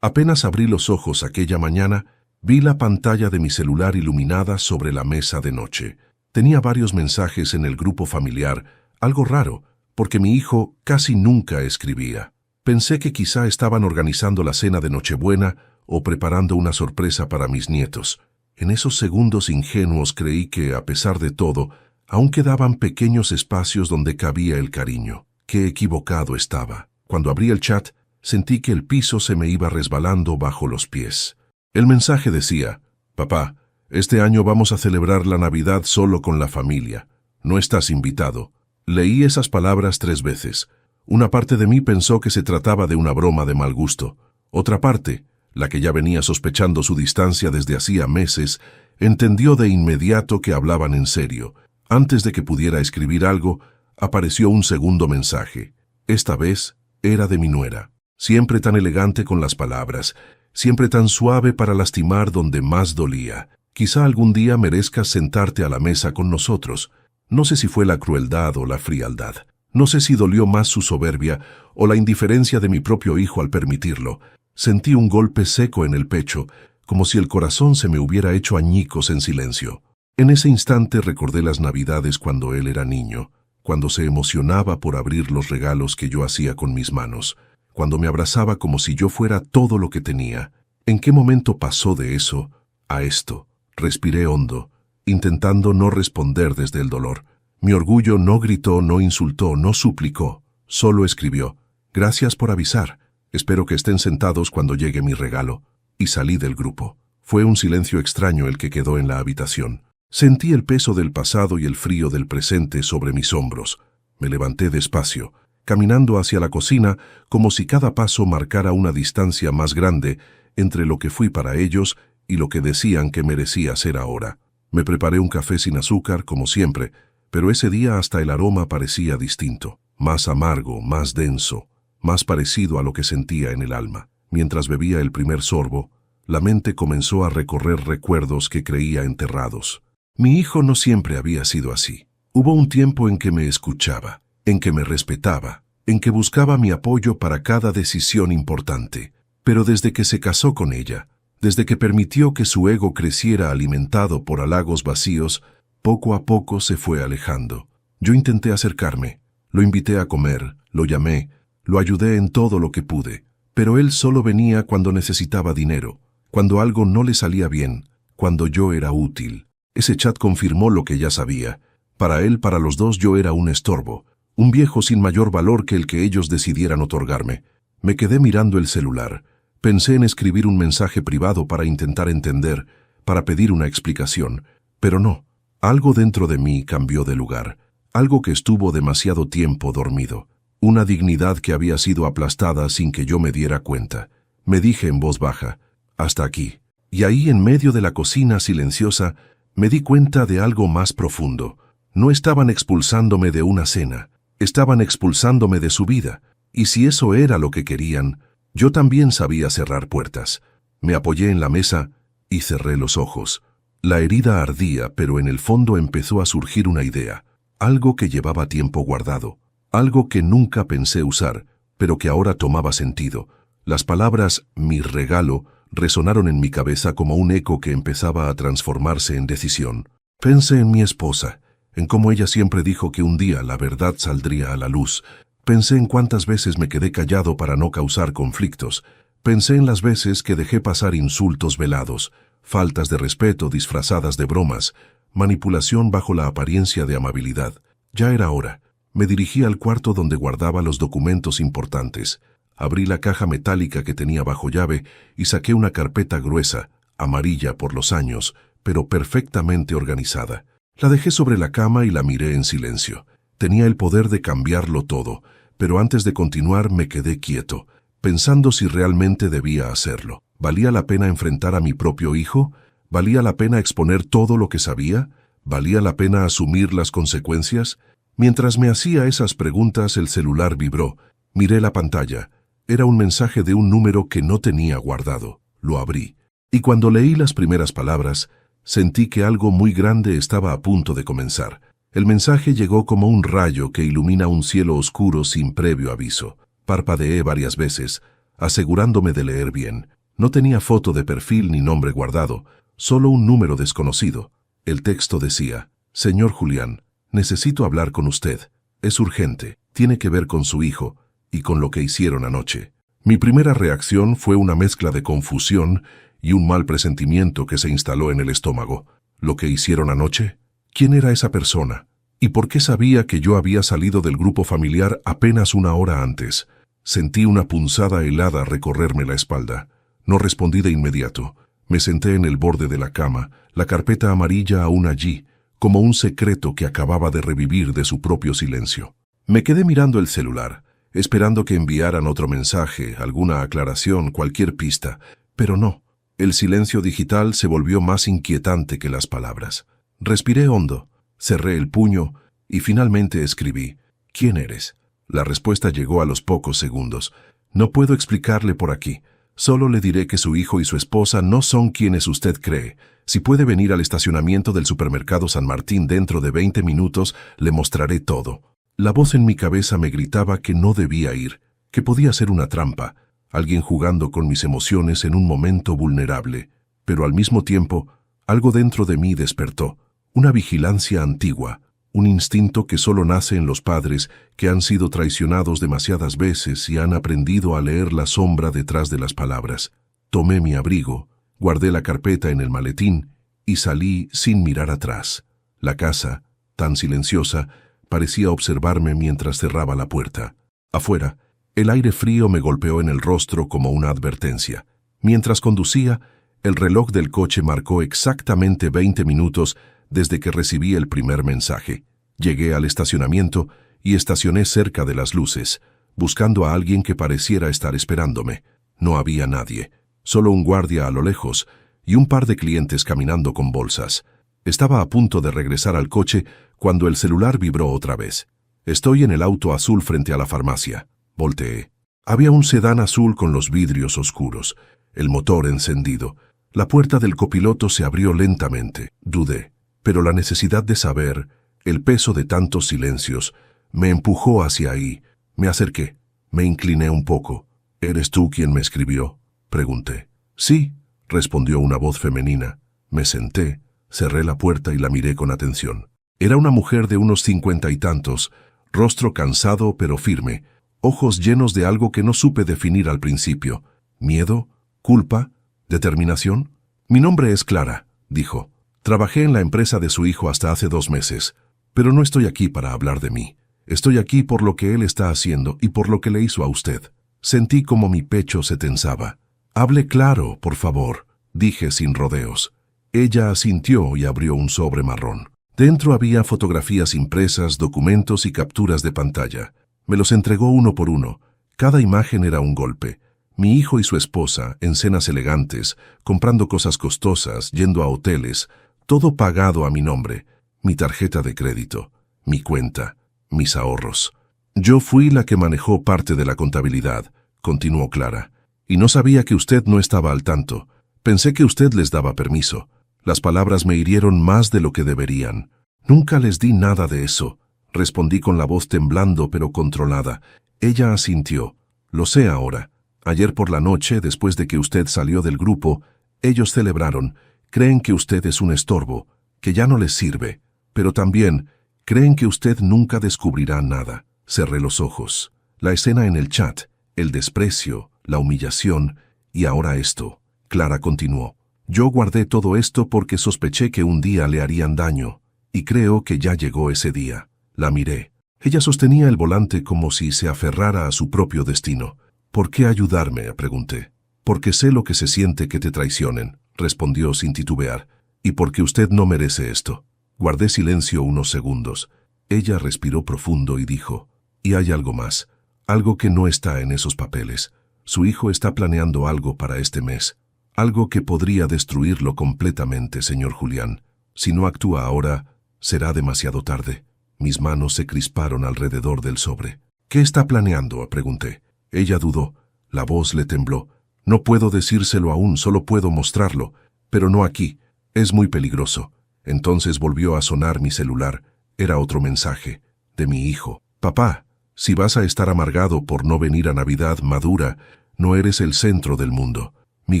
Apenas abrí los ojos aquella mañana, vi la pantalla de mi celular iluminada sobre la mesa de noche. Tenía varios mensajes en el grupo familiar, algo raro, porque mi hijo casi nunca escribía. Pensé que quizá estaban organizando la cena de Nochebuena o preparando una sorpresa para mis nietos. En esos segundos ingenuos creí que, a pesar de todo, aún quedaban pequeños espacios donde cabía el cariño. Qué equivocado estaba. Cuando abrí el chat, sentí que el piso se me iba resbalando bajo los pies. El mensaje decía: «Papá, este año vamos a celebrar la Navidad solo con la familia. No estás invitado». Leí esas palabras 3 veces. Una parte de mí pensó que se trataba de una broma de mal gusto. Otra parte, la que ya venía sospechando su distancia desde hacía meses, entendió de inmediato que hablaban en serio. Antes de que pudiera escribir algo, apareció un segundo mensaje. Esta vez era de mi nuera. Siempre tan elegante con las palabras, siempre tan suave para lastimar donde más dolía. Quizá algún día merezcas sentarte a la mesa con nosotros. No sé si fue la crueldad o la frialdad. No sé si dolió más su soberbia o la indiferencia de mi propio hijo al permitirlo. Sentí un golpe seco en el pecho, como si el corazón se me hubiera hecho añicos en silencio. En ese instante recordé las Navidades cuando él era niño, cuando se emocionaba por abrir los regalos que yo hacía con mis manos, cuando me abrazaba como si yo fuera todo lo que tenía. ¿En qué momento pasó de eso a esto? Respiré hondo, intentando no responder desde el dolor. Mi orgullo no gritó, no insultó, no suplicó, solo escribió: «Gracias por avisar. Espero que estén sentados cuando llegue mi regalo». Y salí del grupo. Fue un silencio extraño el que quedó en la habitación. Sentí el peso del pasado y el frío del presente sobre mis hombros. Me levanté despacio, caminando hacia la cocina como si cada paso marcara una distancia más grande entre lo que fui para ellos y lo que decían que merecía ser ahora. Me preparé un café sin azúcar, como siempre, pero ese día hasta el aroma parecía distinto, más amargo, más denso, más parecido a lo que sentía en el alma. Mientras bebía el primer sorbo, la mente comenzó a recorrer recuerdos que creía enterrados. Mi hijo no siempre había sido así. Hubo un tiempo en que me escuchaba, en que me respetaba, en que buscaba mi apoyo para cada decisión importante. Pero desde que se casó con ella, desde que permitió que su ego creciera alimentado por halagos vacíos, poco a poco se fue alejando. Yo intenté acercarme, lo invité a comer, lo llamé, lo ayudé en todo lo que pude, pero él solo venía cuando necesitaba dinero, cuando algo no le salía bien, cuando yo era útil. Ese chat confirmó lo que ya sabía. Para él, para los dos, yo era un estorbo, un viejo sin mayor valor que el que ellos decidieran otorgarme. Me quedé mirando el celular. Pensé en escribir un mensaje privado para intentar entender, para pedir una explicación, pero no. Algo dentro de mí cambió de lugar, algo que estuvo demasiado tiempo dormido, una dignidad que había sido aplastada sin que yo me diera cuenta. Me dije en voz baja: «Hasta aquí». Y ahí, en medio de la cocina silenciosa, me di cuenta de algo más profundo. No estaban expulsándome de una cena, estaban expulsándome de su vida, y si eso era lo que querían, yo también sabía cerrar puertas. Me apoyé en la mesa y cerré los ojos. La herida ardía, pero en el fondo empezó a surgir una idea, algo que llevaba tiempo guardado, algo que nunca pensé usar, pero que ahora tomaba sentido. Las palabras «mi regalo» resonaron en mi cabeza como un eco que empezaba a transformarse en decisión. Pensé en mi esposa, en cómo ella siempre dijo que un día la verdad saldría a la luz. Pensé en cuántas veces me quedé callado para no causar conflictos. Pensé en las veces que dejé pasar insultos velados, faltas de respeto disfrazadas de bromas, manipulación bajo la apariencia de amabilidad. Ya era hora. Me dirigí al cuarto donde guardaba los documentos importantes. Abrí la caja metálica que tenía bajo llave y saqué una carpeta gruesa, amarilla por los años, pero perfectamente organizada. La dejé sobre la cama y la miré en silencio. Tenía el poder de cambiarlo todo, pero antes de continuar me quedé quieto, pensando si realmente debía hacerlo. ¿Valía la pena enfrentar a mi propio hijo? ¿Valía la pena exponer todo lo que sabía? ¿Valía la pena asumir las consecuencias? Mientras me hacía esas preguntas, el celular vibró. Miré la pantalla. Era un mensaje de un número que no tenía guardado. Lo abrí. Y cuando leí las primeras palabras, sentí que algo muy grande estaba a punto de comenzar. El mensaje llegó como un rayo que ilumina un cielo oscuro sin previo aviso. Parpadeé varias veces, asegurándome de leer bien. No tenía foto de perfil ni nombre guardado, solo un número desconocido. El texto decía: «Señor Julián, necesito hablar con usted. Es urgente, tiene que ver con su hijo y con lo que hicieron anoche». Mi primera reacción fue una mezcla de confusión y un mal presentimiento que se instaló en el estómago. ¿Lo que hicieron anoche? ¿Quién era esa persona? ¿Y por qué sabía que yo había salido del grupo familiar apenas una hora antes? Sentí una punzada helada recorrerme la espalda. No respondí de inmediato. Me senté en el borde de la cama, la carpeta amarilla aún allí, como un secreto que acababa de revivir de su propio silencio. Me quedé mirando el celular, esperando que enviaran otro mensaje, alguna aclaración, cualquier pista, pero no. El silencio digital se volvió más inquietante que las palabras. Respiré hondo, cerré el puño y finalmente escribí: «¿Quién eres?». La respuesta llegó a los pocos segundos. «No puedo explicarle por aquí. Solo le diré que su hijo y su esposa no son quienes usted cree. Si puede venir al estacionamiento del supermercado San Martín dentro de 20 minutos, le mostraré todo». La voz en mi cabeza me gritaba que no debía ir, que podía ser una trampa, alguien jugando con mis emociones en un momento vulnerable. Pero al mismo tiempo, algo dentro de mí despertó, una vigilancia antigua, un instinto que solo nace en los padres que han sido traicionados demasiadas veces y han aprendido a leer la sombra detrás de las palabras. Tomé mi abrigo, guardé la carpeta en el maletín y salí sin mirar atrás. La casa, tan silenciosa, parecía observarme mientras cerraba la puerta. Afuera, el aire frío me golpeó en el rostro como una advertencia. Mientras conducía, el reloj del coche marcó exactamente 20 minutos desde que recibí el primer mensaje. Llegué al estacionamiento y estacioné cerca de las luces, buscando a alguien que pareciera estar esperándome. No había nadie, solo un guardia a lo lejos y un par de clientes caminando con bolsas. Estaba a punto de regresar al coche cuando el celular vibró otra vez. «Estoy en el auto azul frente a la farmacia». Volteé. Había un sedán azul con los vidrios oscuros, el motor encendido. La puerta del copiloto se abrió lentamente. Dudé, pero la necesidad de saber, el peso de tantos silencios, me empujó hacia ahí. Me acerqué, me incliné un poco. «¿Eres tú quien me escribió?», pregunté. «Sí», respondió una voz femenina. Me senté, cerré la puerta y la miré con atención. Era una mujer de unos 50 y tantos, rostro cansado pero firme, ojos llenos de algo que no supe definir al principio. ¿Miedo? ¿Culpa? ¿Determinación? «Mi nombre es Clara», dijo. «Trabajé en la empresa de su hijo hasta hace 2 meses, pero no estoy aquí para hablar de mí. Estoy aquí por lo que él está haciendo y por lo que le hizo a usted». Sentí como mi pecho se tensaba. «Hable claro, por favor», dije sin rodeos. Ella asintió y abrió un sobre marrón. Dentro había fotografías impresas, documentos y capturas de pantalla. Me los entregó uno por uno. Cada imagen era un golpe. Mi hijo y su esposa, en cenas elegantes, comprando cosas costosas, yendo a hoteles, todo pagado a mi nombre. Mi tarjeta de crédito, mi cuenta, mis ahorros. «Yo fui la que manejó parte de la contabilidad», continuó Clara, «y no sabía que usted no estaba al tanto. Pensé que usted les daba permiso». Las palabras me hirieron más de lo que deberían. «Nunca les di nada de eso», respondí con la voz temblando pero controlada. Ella asintió. «Lo sé ahora. Ayer por la noche, después de que usted salió del grupo, ellos celebraron. Creen que usted es un estorbo, que ya no les sirve. Pero también creen que usted nunca descubrirá nada». Cerré los ojos. La escena en el chat, el desprecio, la humillación y ahora esto. Clara continuó. «Yo guardé todo esto porque sospeché que un día le harían daño, y creo que ya llegó ese día». La miré. Ella sostenía el volante como si se aferrara a su propio destino. «¿Por qué ayudarme?», pregunté. «Porque sé lo que se siente que te traicionen», respondió sin titubear. «Y porque usted no merece esto». Guardé silencio unos segundos. Ella respiró profundo y dijo: «Y hay algo más, algo que no está en esos papeles. Su hijo está planeando algo para este mes. Algo que podría destruirlo completamente, señor Julián. Si no actúa ahora, será demasiado tarde». Mis manos se crisparon alrededor del sobre. «¿Qué está planeando?», pregunté. Ella dudó. La voz le tembló. «No puedo decírselo aún, solo puedo mostrarlo. Pero no aquí. Es muy peligroso». Entonces volvió a sonar mi celular. Era otro mensaje, de mi hijo. «Papá, si vas a estar amargado por no venir a Navidad, madura. No eres el centro del mundo. Mi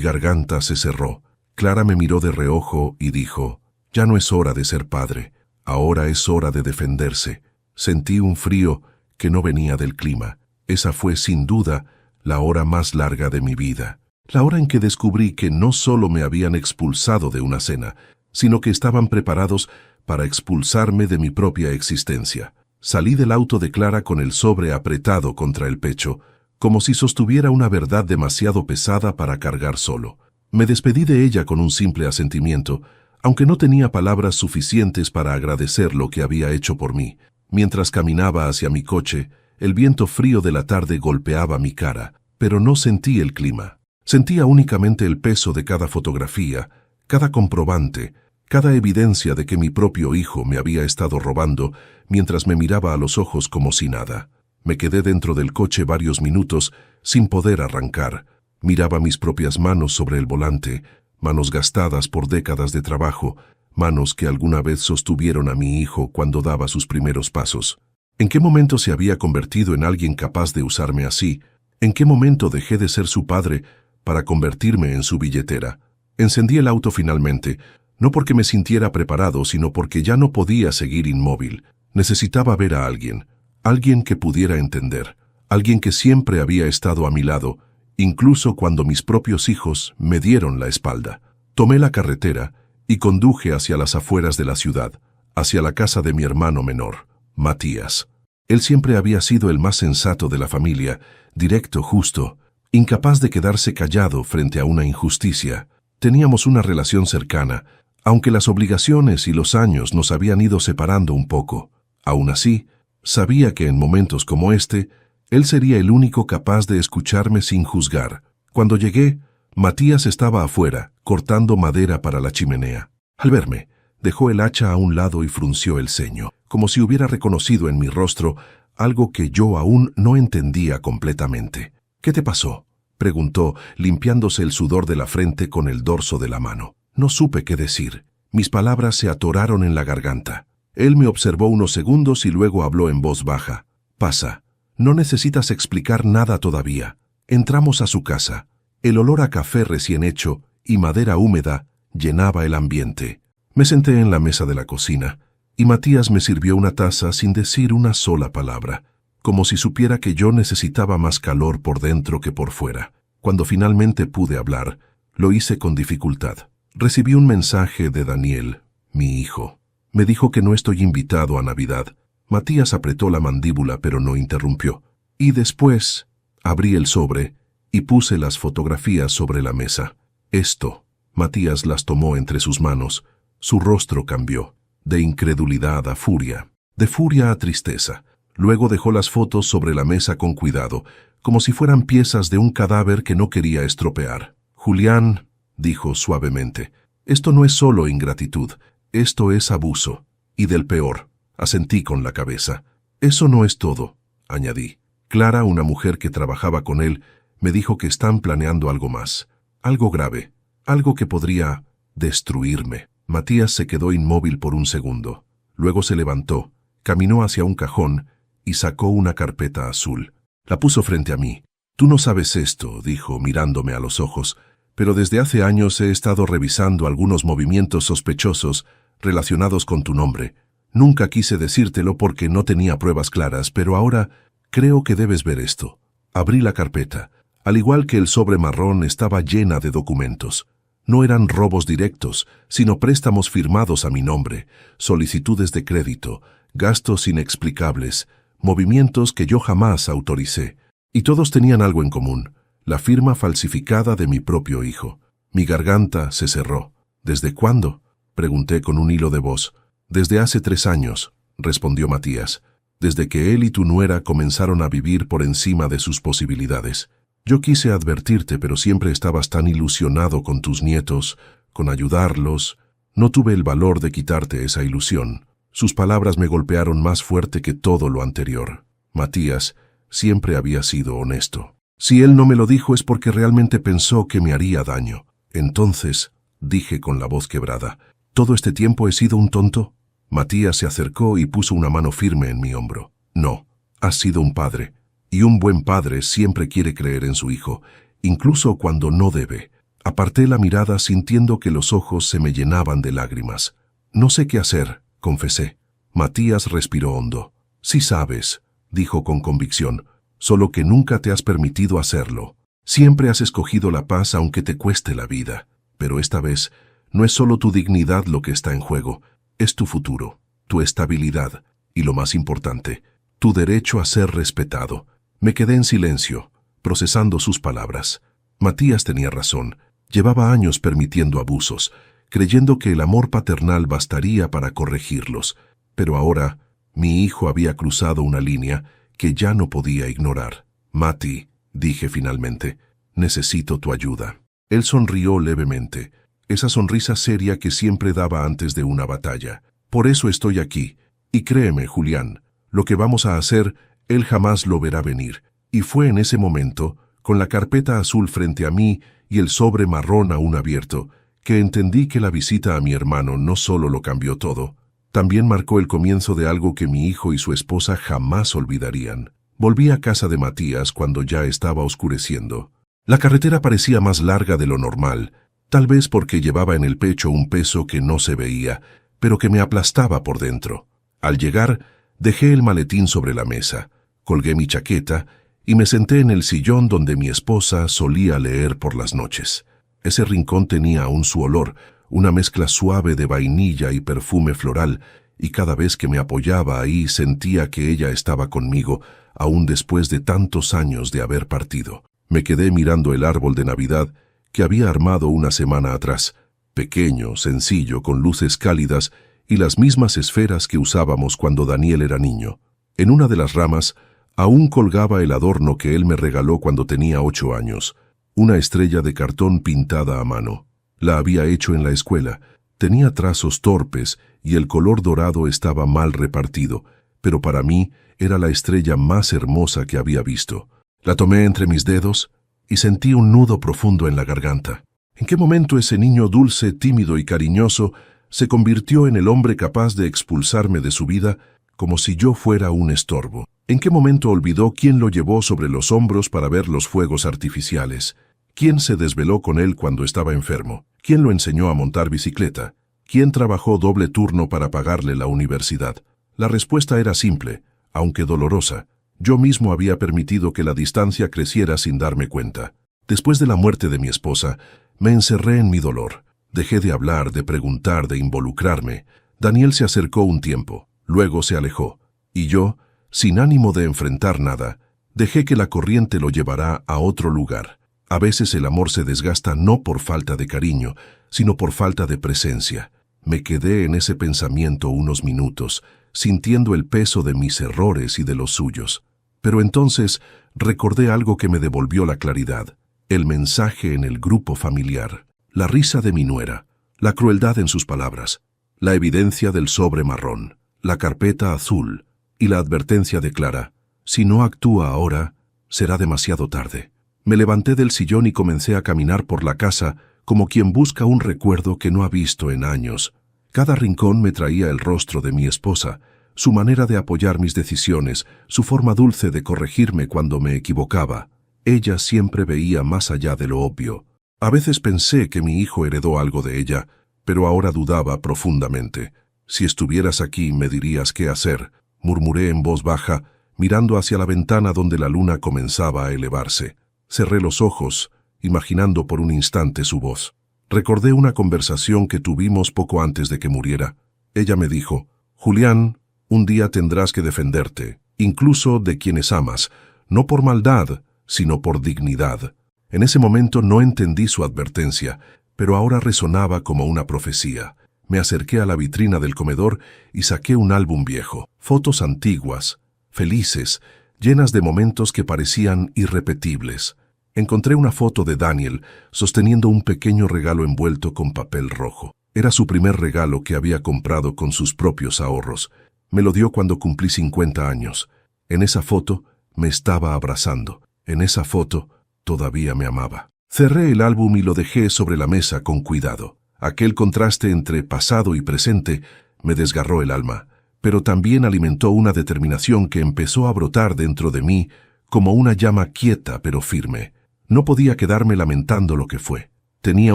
garganta se cerró. Clara me miró de reojo y dijo, ya no es hora de ser padre, ahora es hora de defenderse. Sentí un frío que no venía del clima. Esa fue, sin duda, la hora más larga de mi vida. La hora en que descubrí que no solo me habían expulsado de una cena, sino que estaban preparados para expulsarme de mi propia existencia. Salí del auto de Clara con el sobre apretado contra el pecho, como si sostuviera una verdad demasiado pesada para cargar solo. Me despedí de ella con un simple asentimiento, aunque no tenía palabras suficientes para agradecer lo que había hecho por mí. Mientras caminaba hacia mi coche, el viento frío de la tarde golpeaba mi cara, pero no sentí el clima. Sentía únicamente el peso de cada fotografía, cada comprobante, cada evidencia de que mi propio hijo me había estado robando mientras me miraba a los ojos como si nada. Me quedé dentro del coche varios minutos sin poder arrancar. Miraba mis propias manos sobre el volante, manos gastadas por décadas de trabajo, manos que alguna vez sostuvieron a mi hijo cuando daba sus primeros pasos. ¿En qué momento se había convertido en alguien capaz de usarme así? ¿En qué momento dejé de ser su padre para convertirme en su billetera? Encendí el auto finalmente, no porque me sintiera preparado, sino porque ya no podía seguir inmóvil. Necesitaba ver a alguien, alguien que pudiera entender, alguien que siempre había estado a mi lado, incluso cuando mis propios hijos me dieron la espalda. Tomé la carretera y conduje hacia las afueras de la ciudad, hacia la casa de mi hermano menor, Matías. Él siempre había sido el más sensato de la familia, directo, justo, incapaz de quedarse callado frente a una injusticia. Teníamos una relación cercana, aunque las obligaciones y los años nos habían ido separando un poco. Aún así, sabía que en momentos como este, él sería el único capaz de escucharme sin juzgar. Cuando llegué, Matías estaba afuera, cortando madera para la chimenea. Al verme, dejó el hacha a un lado y frunció el ceño, como si hubiera reconocido en mi rostro algo que yo aún no entendía completamente. «¿Qué te pasó?», preguntó, limpiándose el sudor de la frente con el dorso de la mano. No supe qué decir. Mis palabras se atoraron en la garganta. Él me observó unos segundos y luego habló en voz baja. «Pasa. No necesitas explicar nada todavía». Entramos a su casa. El olor a café recién hecho y madera húmeda llenaba el ambiente. Me senté en la mesa de la cocina y Matías me sirvió una taza sin decir una sola palabra, como si supiera que yo necesitaba más calor por dentro que por fuera. Cuando finalmente pude hablar, lo hice con dificultad. Recibí un mensaje de Daniel, mi hijo. Me dijo que no estoy invitado a Navidad. Matías apretó la mandíbula pero no interrumpió. Y después abrí el sobre y puse las fotografías sobre la mesa. Esto. Matías las tomó entre sus manos. Su rostro cambió, de incredulidad a furia, de furia a tristeza. Luego dejó las fotos sobre la mesa con cuidado, como si fueran piezas de un cadáver que no quería estropear. «Julián», dijo suavemente, «esto no es solo ingratitud, esto es abuso. Y del peor». Asentí con la cabeza. «Eso no es todo», añadí. Clara, una mujer que trabajaba con él, me dijo que están planeando algo más. Algo grave, algo que podría destruirme. Matías se quedó inmóvil por un segundo. Luego se levantó, caminó hacia un cajón y sacó una carpeta azul. La puso frente a mí. «Tú no sabes esto», dijo, mirándome a los ojos, «pero desde hace años he estado revisando algunos movimientos sospechosos relacionados con tu nombre. Nunca quise decírtelo porque no tenía pruebas claras, pero ahora creo que debes ver esto». Abrí la carpeta. Al igual que el sobre marrón, estaba llena de documentos. No eran robos directos, sino préstamos firmados a mi nombre, solicitudes de crédito, gastos inexplicables, movimientos que yo jamás autoricé. Y todos tenían algo en común: la firma falsificada de mi propio hijo. Mi garganta se cerró. «¿Desde cuándo?», pregunté con un hilo de voz. «Desde hace 3 años», respondió Matías. «Desde que él y tu nuera comenzaron a vivir por encima de sus posibilidades. Yo quise advertirte, pero siempre estabas tan ilusionado con tus nietos, con ayudarlos. No tuve el valor de quitarte esa ilusión». Sus palabras me golpearon más fuerte que todo lo anterior. Matías siempre había sido honesto. Si él no me lo dijo es porque realmente pensó que me haría daño. «Entonces», dije con la voz quebrada, «¿todo este tiempo he sido un tonto?». Matías se acercó y puso una mano firme en mi hombro. «No, has sido un padre, y un buen padre siempre quiere creer en su hijo, incluso cuando no debe. Aparté la mirada sintiendo que los ojos se me llenaban de lágrimas. No sé qué hacer, confesé. Matías respiró hondo. Sí sabes, dijo con convicción, solo que nunca te has permitido hacerlo. Siempre has escogido la paz aunque te cueste la vida. Pero esta vez, no es solo tu dignidad lo que está en juego, es tu futuro, tu estabilidad y, lo más importante, tu derecho a ser respetado. Me quedé en silencio, procesando sus palabras. Matías tenía razón. Llevaba años permitiendo abusos, creyendo que el amor paternal bastaría para corregirlos. Pero ahora, mi hijo había cruzado una línea que ya no podía ignorar. Mati, dije finalmente, necesito tu ayuda. Él sonrió levemente, esa sonrisa seria que siempre daba antes de una batalla. Por eso estoy aquí. Y créeme, Julián, lo que vamos a hacer, él jamás lo verá venir. Y fue en ese momento, con la carpeta azul frente a mí y el sobre marrón aún abierto, que entendí que la visita a mi hermano no solo lo cambió todo, también marcó el comienzo de algo que mi hijo y su esposa jamás olvidarían. Volví a casa de Matías cuando ya estaba oscureciendo. La carretera parecía más larga de lo normal, tal vez porque llevaba en el pecho un peso que no se veía, pero que me aplastaba por dentro. Al llegar, dejé el maletín sobre la mesa, colgué mi chaqueta y me senté en el sillón donde mi esposa solía leer por las noches. Ese rincón tenía aún su olor, una mezcla suave de vainilla y perfume floral, y cada vez que me apoyaba ahí sentía que ella estaba conmigo, aún después de tantos años de haber partido. Me quedé mirando el árbol de Navidad que había armado una semana atrás, pequeño, sencillo, con luces cálidas y las mismas esferas que usábamos cuando Daniel era niño. En una de las ramas aún colgaba el adorno que él me regaló cuando tenía 8 años, una estrella de cartón pintada a mano. La había hecho en la escuela, tenía trazos torpes y el color dorado estaba mal repartido, pero para mí era la estrella más hermosa que había visto. La tomé entre mis dedos y sentí un nudo profundo en la garganta. ¿En qué momento ese niño dulce, tímido y cariñoso se convirtió en el hombre capaz de expulsarme de su vida como si yo fuera un estorbo? ¿En qué momento olvidó quién lo llevó sobre los hombros para ver los fuegos artificiales? ¿Quién se desveló con él cuando estaba enfermo? ¿Quién lo enseñó a montar bicicleta? ¿Quién trabajó doble turno para pagarle la universidad? La respuesta era simple, aunque dolorosa. Yo mismo había permitido que la distancia creciera sin darme cuenta. Después de la muerte de mi esposa, me encerré en mi dolor. Dejé de hablar, de preguntar, de involucrarme. Daniel se acercó un tiempo, luego se alejó. Y yo, sin ánimo de enfrentar nada, dejé que la corriente lo llevara a otro lugar. A veces el amor se desgasta no por falta de cariño, sino por falta de presencia. Me quedé en ese pensamiento unos minutos, sintiendo el peso de mis errores y de los suyos. Pero entonces recordé algo que me devolvió la claridad. El mensaje en el grupo familiar, la risa de mi nuera, la crueldad en sus palabras, la evidencia del sobre marrón, la carpeta azul y la advertencia de Clara: si no actúa ahora, será demasiado tarde. Me levanté del sillón y comencé a caminar por la casa como quien busca un recuerdo que no ha visto en años. Cada rincón me traía el rostro de mi esposa, su manera de apoyar mis decisiones, su forma dulce de corregirme cuando me equivocaba. Ella siempre veía más allá de lo obvio. A veces pensé que mi hijo heredó algo de ella, pero ahora dudaba profundamente. Si estuvieras aquí me dirías qué hacer, murmuré en voz baja, mirando hacia la ventana donde la luna comenzaba a elevarse. Cerré los ojos, imaginando por un instante su voz. Recordé una conversación que tuvimos poco antes de que muriera. Ella me dijo: Julián, un día tendrás que defenderte, incluso de quienes amas, no por maldad, sino por dignidad. En ese momento no entendí su advertencia, pero ahora resonaba como una profecía. Me acerqué a la vitrina del comedor y saqué un álbum viejo. Fotos antiguas, felices, llenas de momentos que parecían irrepetibles. Encontré una foto de Daniel sosteniendo un pequeño regalo envuelto con papel rojo. Era su primer regalo que había comprado con sus propios ahorros. Me lo dio cuando cumplí 50 años. En esa foto me estaba abrazando. En esa foto todavía me amaba. Cerré el álbum y lo dejé sobre la mesa con cuidado. Aquel contraste entre pasado y presente me desgarró el alma, pero también alimentó una determinación que empezó a brotar dentro de mí como una llama quieta pero firme. No podía quedarme lamentando lo que fue. Tenía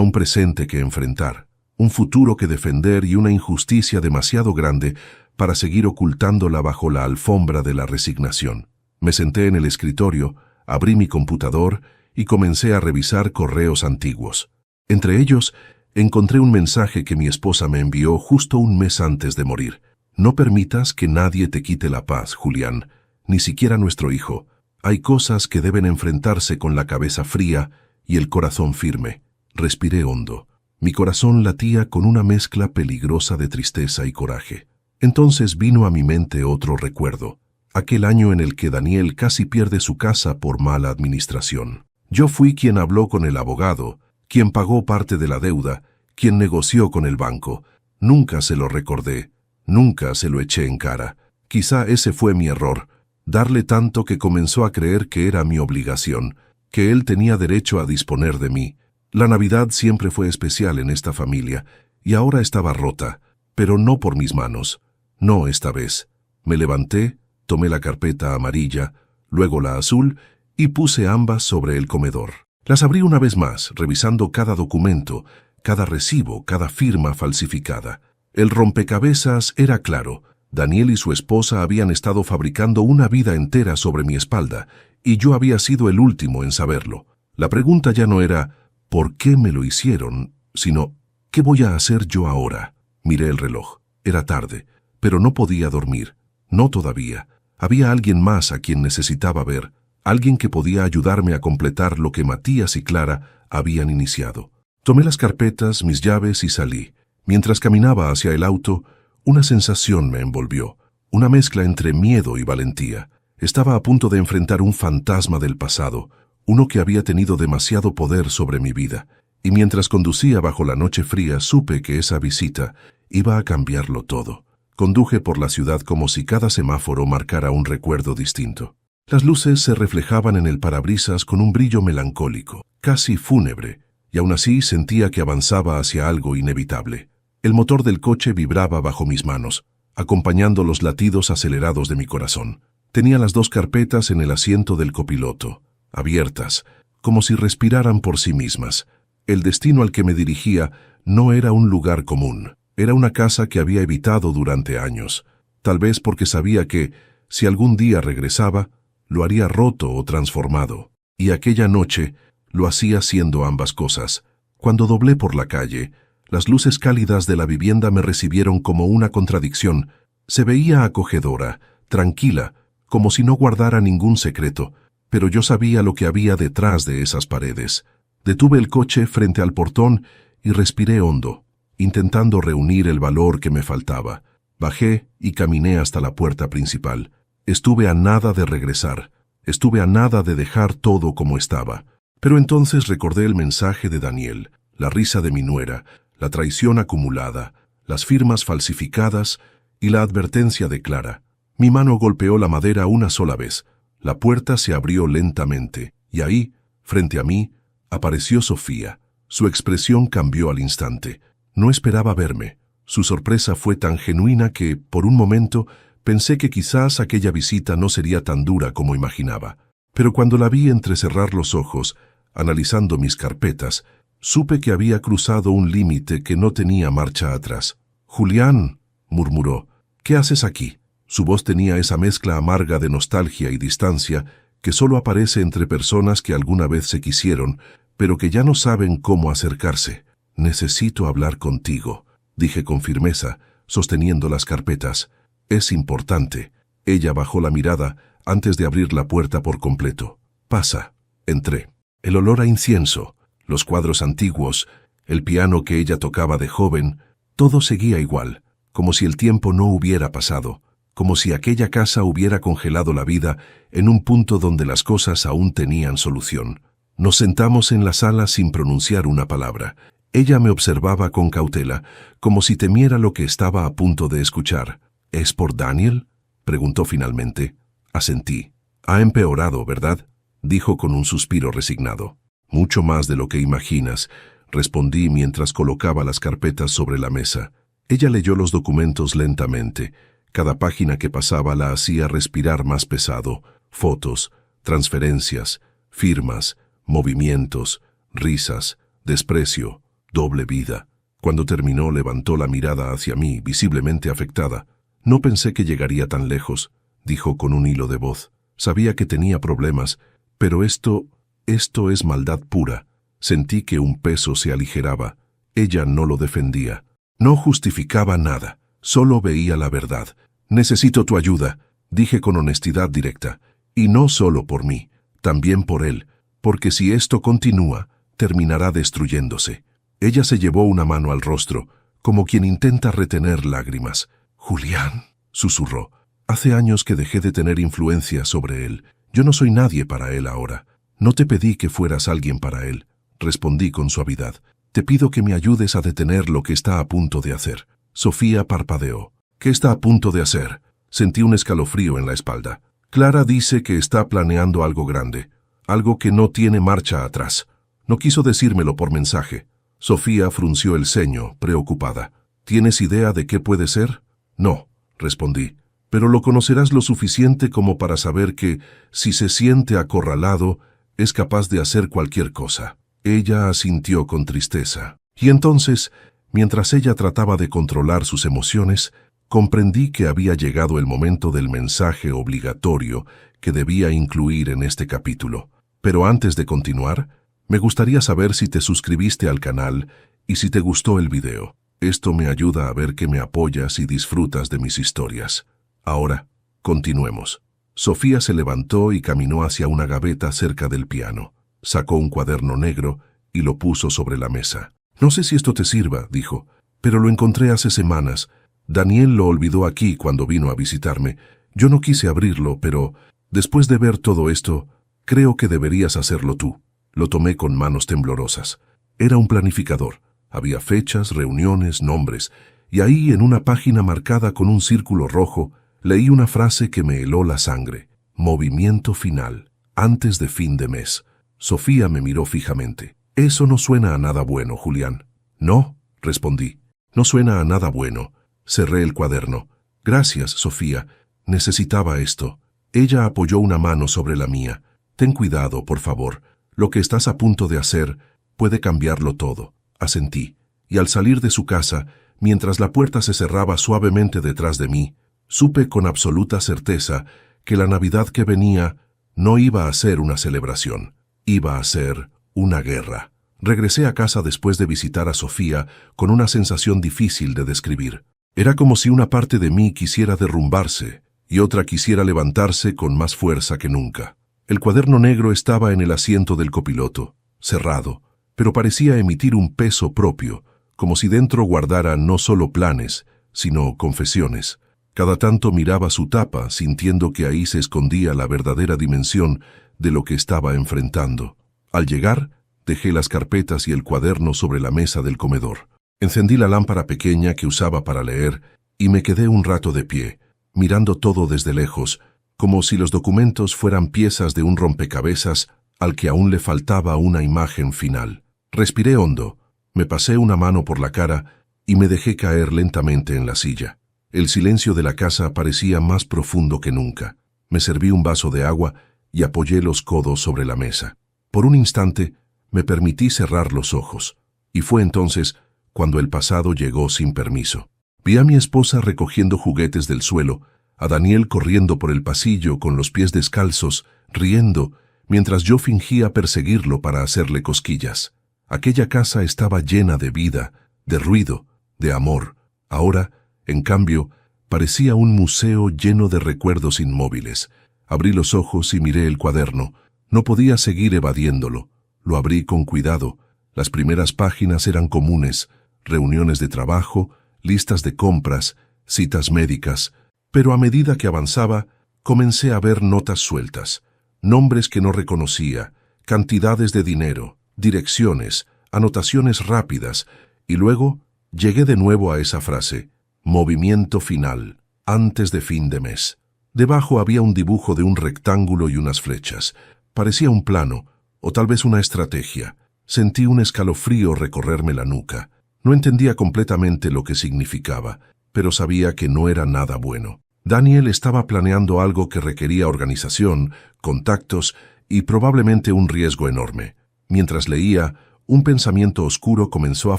un presente que enfrentar, un futuro que defender y una injusticia demasiado grande para seguir ocultándola bajo la alfombra de la resignación. Me senté en el escritorio, abrí mi computador y comencé a revisar correos antiguos. Entre ellos, encontré un mensaje que mi esposa me envió justo un mes antes de morir. No permitas que nadie te quite la paz, Julián, ni siquiera nuestro hijo. Hay cosas que deben enfrentarse con la cabeza fría y el corazón firme. Respiré hondo. Mi corazón latía con una mezcla peligrosa de tristeza y coraje. Entonces vino a mi mente otro recuerdo, aquel año en el que Daniel casi pierde su casa por mala administración. Yo fui quien habló con el abogado, quien pagó parte de la deuda, quien negoció con el banco. Nunca se lo recordé, nunca se lo eché en cara. Quizá ese fue mi error, darle tanto que comenzó a creer que era mi obligación, que él tenía derecho a disponer de mí. La Navidad siempre fue especial en esta familia, y ahora estaba rota, pero no por mis manos. No esta vez. Me levanté, tomé la carpeta amarilla, luego la azul, y puse ambas sobre el comedor. Las abrí una vez más, revisando cada documento, cada recibo, cada firma falsificada. El rompecabezas era claro. Daniel y su esposa habían estado fabricando una vida entera sobre mi espalda, y yo había sido el último en saberlo. La pregunta ya no era ¿por qué me lo hicieron?, sino ¿qué voy a hacer yo ahora? Miré el reloj. Era tarde, pero no podía dormir. No todavía. Había alguien más a quien necesitaba ver, alguien que podía ayudarme a completar lo que Matías y Clara habían iniciado. Tomé las carpetas, mis llaves y salí. Mientras caminaba hacia el auto, una sensación me envolvió, una mezcla entre miedo y valentía. Estaba a punto de enfrentar un fantasma del pasado, uno que había tenido demasiado poder sobre mi vida, y mientras conducía bajo la noche fría supe que esa visita iba a cambiarlo todo. Conduje por la ciudad como si cada semáforo marcara un recuerdo distinto. Las luces se reflejaban en el parabrisas con un brillo melancólico, casi fúnebre, y aún así sentía que avanzaba hacia algo inevitable. El motor del coche vibraba bajo mis manos, acompañando los latidos acelerados de mi corazón. Tenía las dos carpetas en el asiento del copiloto, abiertas, como si respiraran por sí mismas. El destino al que me dirigía no era un lugar común. Era una casa que había evitado durante años, tal vez porque sabía que, si algún día regresaba, lo haría roto o transformado. Y aquella noche lo hacía siendo ambas cosas. Cuando doblé por la calle, las luces cálidas de la vivienda me recibieron como una contradicción. Se veía acogedora, tranquila, como si no guardara ningún secreto, pero yo sabía lo que había detrás de esas paredes. Detuve el coche frente al portón y respiré hondo, intentando reunir el valor que me faltaba. Bajé y caminé hasta la puerta principal. Estuve a nada de regresar, estuve a nada de dejar todo como estaba. Pero entonces recordé el mensaje de Daniel, la risa de mi nuera, la traición acumulada, las firmas falsificadas y la advertencia de Clara. Mi mano golpeó la madera una sola vez. La puerta se abrió lentamente, y ahí, frente a mí, apareció Sofía. Su expresión cambió al instante. No esperaba verme. Su sorpresa fue tan genuina que, por un momento, pensé que quizás aquella visita no sería tan dura como imaginaba. Pero cuando la vi entrecerrar los ojos, analizando mis carpetas, supe que había cruzado un límite que no tenía marcha atrás. «Julián», murmuró, «¿qué haces aquí?» Su voz tenía esa mezcla amarga de nostalgia y distancia que solo aparece entre personas que alguna vez se quisieron, pero que ya no saben cómo acercarse. «Necesito hablar contigo», dije con firmeza, sosteniendo las carpetas. «Es importante». Ella bajó la mirada antes de abrir la puerta por completo. «Pasa». Entré. El olor a incienso, los cuadros antiguos, el piano que ella tocaba de joven, todo seguía igual, como si el tiempo no hubiera pasado, como si aquella casa hubiera congelado la vida en un punto donde las cosas aún tenían solución. Nos sentamos en la sala sin pronunciar una palabra. Ella me observaba con cautela, como si temiera lo que estaba a punto de escuchar. «¿Es por Daniel?», preguntó finalmente. Asentí. «Ha empeorado, ¿verdad?», dijo con un suspiro resignado. «Mucho más de lo que imaginas», respondí mientras colocaba las carpetas sobre la mesa. Ella leyó los documentos lentamente. Cada página que pasaba la hacía respirar más pesado. Fotos, transferencias, firmas, movimientos, risas, desprecio, doble vida. Cuando terminó, levantó la mirada hacia mí, visiblemente afectada. No pensé que llegaría tan lejos, dijo con un hilo de voz. Sabía que tenía problemas, pero esto es maldad pura. Sentí que un peso se aligeraba. Ella no lo defendía. No justificaba nada, solo veía la verdad. Necesito tu ayuda, dije con honestidad directa. Y no solo por mí, también por él, porque si esto continúa, terminará destruyéndose. Ella se llevó una mano al rostro, como quien intenta retener lágrimas. Julián, susurró. Hace años que dejé de tener influencia sobre él. Yo no soy nadie para él ahora. No te pedí que fueras alguien para él, respondí con suavidad. Te pido que me ayudes a detener lo que está a punto de hacer. Sofía parpadeó. ¿Qué está a punto de hacer? Sentí un escalofrío en la espalda. Clara dice que está planeando algo grande, algo que no tiene marcha atrás. No quiso decírmelo por mensaje. Sofía frunció el ceño, preocupada. ¿Tienes idea de qué puede ser? No, respondí. Pero lo conocerás lo suficiente como para saber que, si se siente acorralado, es capaz de hacer cualquier cosa. Ella asintió con tristeza. Y entonces, mientras ella trataba de controlar sus emociones, comprendí que había llegado el momento del mensaje obligatorio que debía incluir en este capítulo. Pero antes de continuar, me gustaría saber si te suscribiste al canal y si te gustó el video. Esto me ayuda a ver que me apoyas y disfrutas de mis historias. Ahora, continuemos. Sofía se levantó y caminó hacia una gaveta cerca del piano. Sacó un cuaderno negro y lo puso sobre la mesa. No sé si esto te sirva, dijo, pero lo encontré hace semanas. Daniel lo olvidó aquí cuando vino a visitarme. Yo no quise abrirlo, pero después de ver todo esto, creo que deberías hacerlo tú. Lo tomé con manos temblorosas. Era un planificador. Había fechas, reuniones, nombres, y ahí, en una página marcada con un círculo rojo, leí una frase que me heló la sangre. Movimiento final, antes de fin de mes. Sofía me miró fijamente. Eso no suena a nada bueno, Julián. No, respondí. No suena a nada bueno. Cerré el cuaderno. Gracias, Sofía. Necesitaba esto. Ella apoyó una mano sobre la mía. Ten cuidado, por favor. Lo que estás a punto de hacer puede cambiarlo todo. Asentí. Y al salir de su casa, mientras la puerta se cerraba suavemente detrás de mí, supe con absoluta certeza que la Navidad que venía no iba a ser una celebración. Iba a ser una guerra. Regresé a casa después de visitar a Sofía con una sensación difícil de describir. Era como si una parte de mí quisiera derrumbarse y otra quisiera levantarse con más fuerza que nunca. El cuaderno negro estaba en el asiento del copiloto, cerrado, pero parecía emitir un peso propio, como si dentro guardara no solo planes, sino confesiones. Cada tanto miraba su tapa, sintiendo que ahí se escondía la verdadera dimensión de lo que estaba enfrentando. Al llegar, dejé las carpetas y el cuaderno sobre la mesa del comedor. Encendí la lámpara pequeña que usaba para leer y me quedé un rato de pie, mirando todo desde lejos, como si los documentos fueran piezas de un rompecabezas al que aún le faltaba una imagen final. Respiré hondo, me pasé una mano por la cara y me dejé caer lentamente en la silla. El silencio de la casa parecía más profundo que nunca. Me serví un vaso de agua y apoyé los codos sobre la mesa. Por un instante me permití cerrar los ojos, y fue entonces cuando el pasado llegó sin permiso. Vi a mi esposa recogiendo juguetes del suelo, a Daniel corriendo por el pasillo con los pies descalzos, riendo, mientras yo fingía perseguirlo para hacerle cosquillas. Aquella casa estaba llena de vida, de ruido, de amor. Ahora, en cambio, parecía un museo lleno de recuerdos inmóviles. Abrí los ojos y miré el cuaderno. No podía seguir evadiéndolo. Lo abrí con cuidado. Las primeras páginas eran comunes: reuniones de trabajo, listas de compras, citas médicas. Pero a medida que avanzaba, comencé a ver notas sueltas, nombres que no reconocía, cantidades de dinero, direcciones, anotaciones rápidas, y luego llegué de nuevo a esa frase: movimiento final, antes de fin de mes. Debajo había un dibujo de un rectángulo y unas flechas. Parecía un plano, o tal vez una estrategia. Sentí un escalofrío recorrerme la nuca. No entendía completamente lo que significaba, pero sabía que no era nada bueno. Daniel estaba planeando algo que requería organización, contactos y probablemente un riesgo enorme. Mientras leía, un pensamiento oscuro comenzó a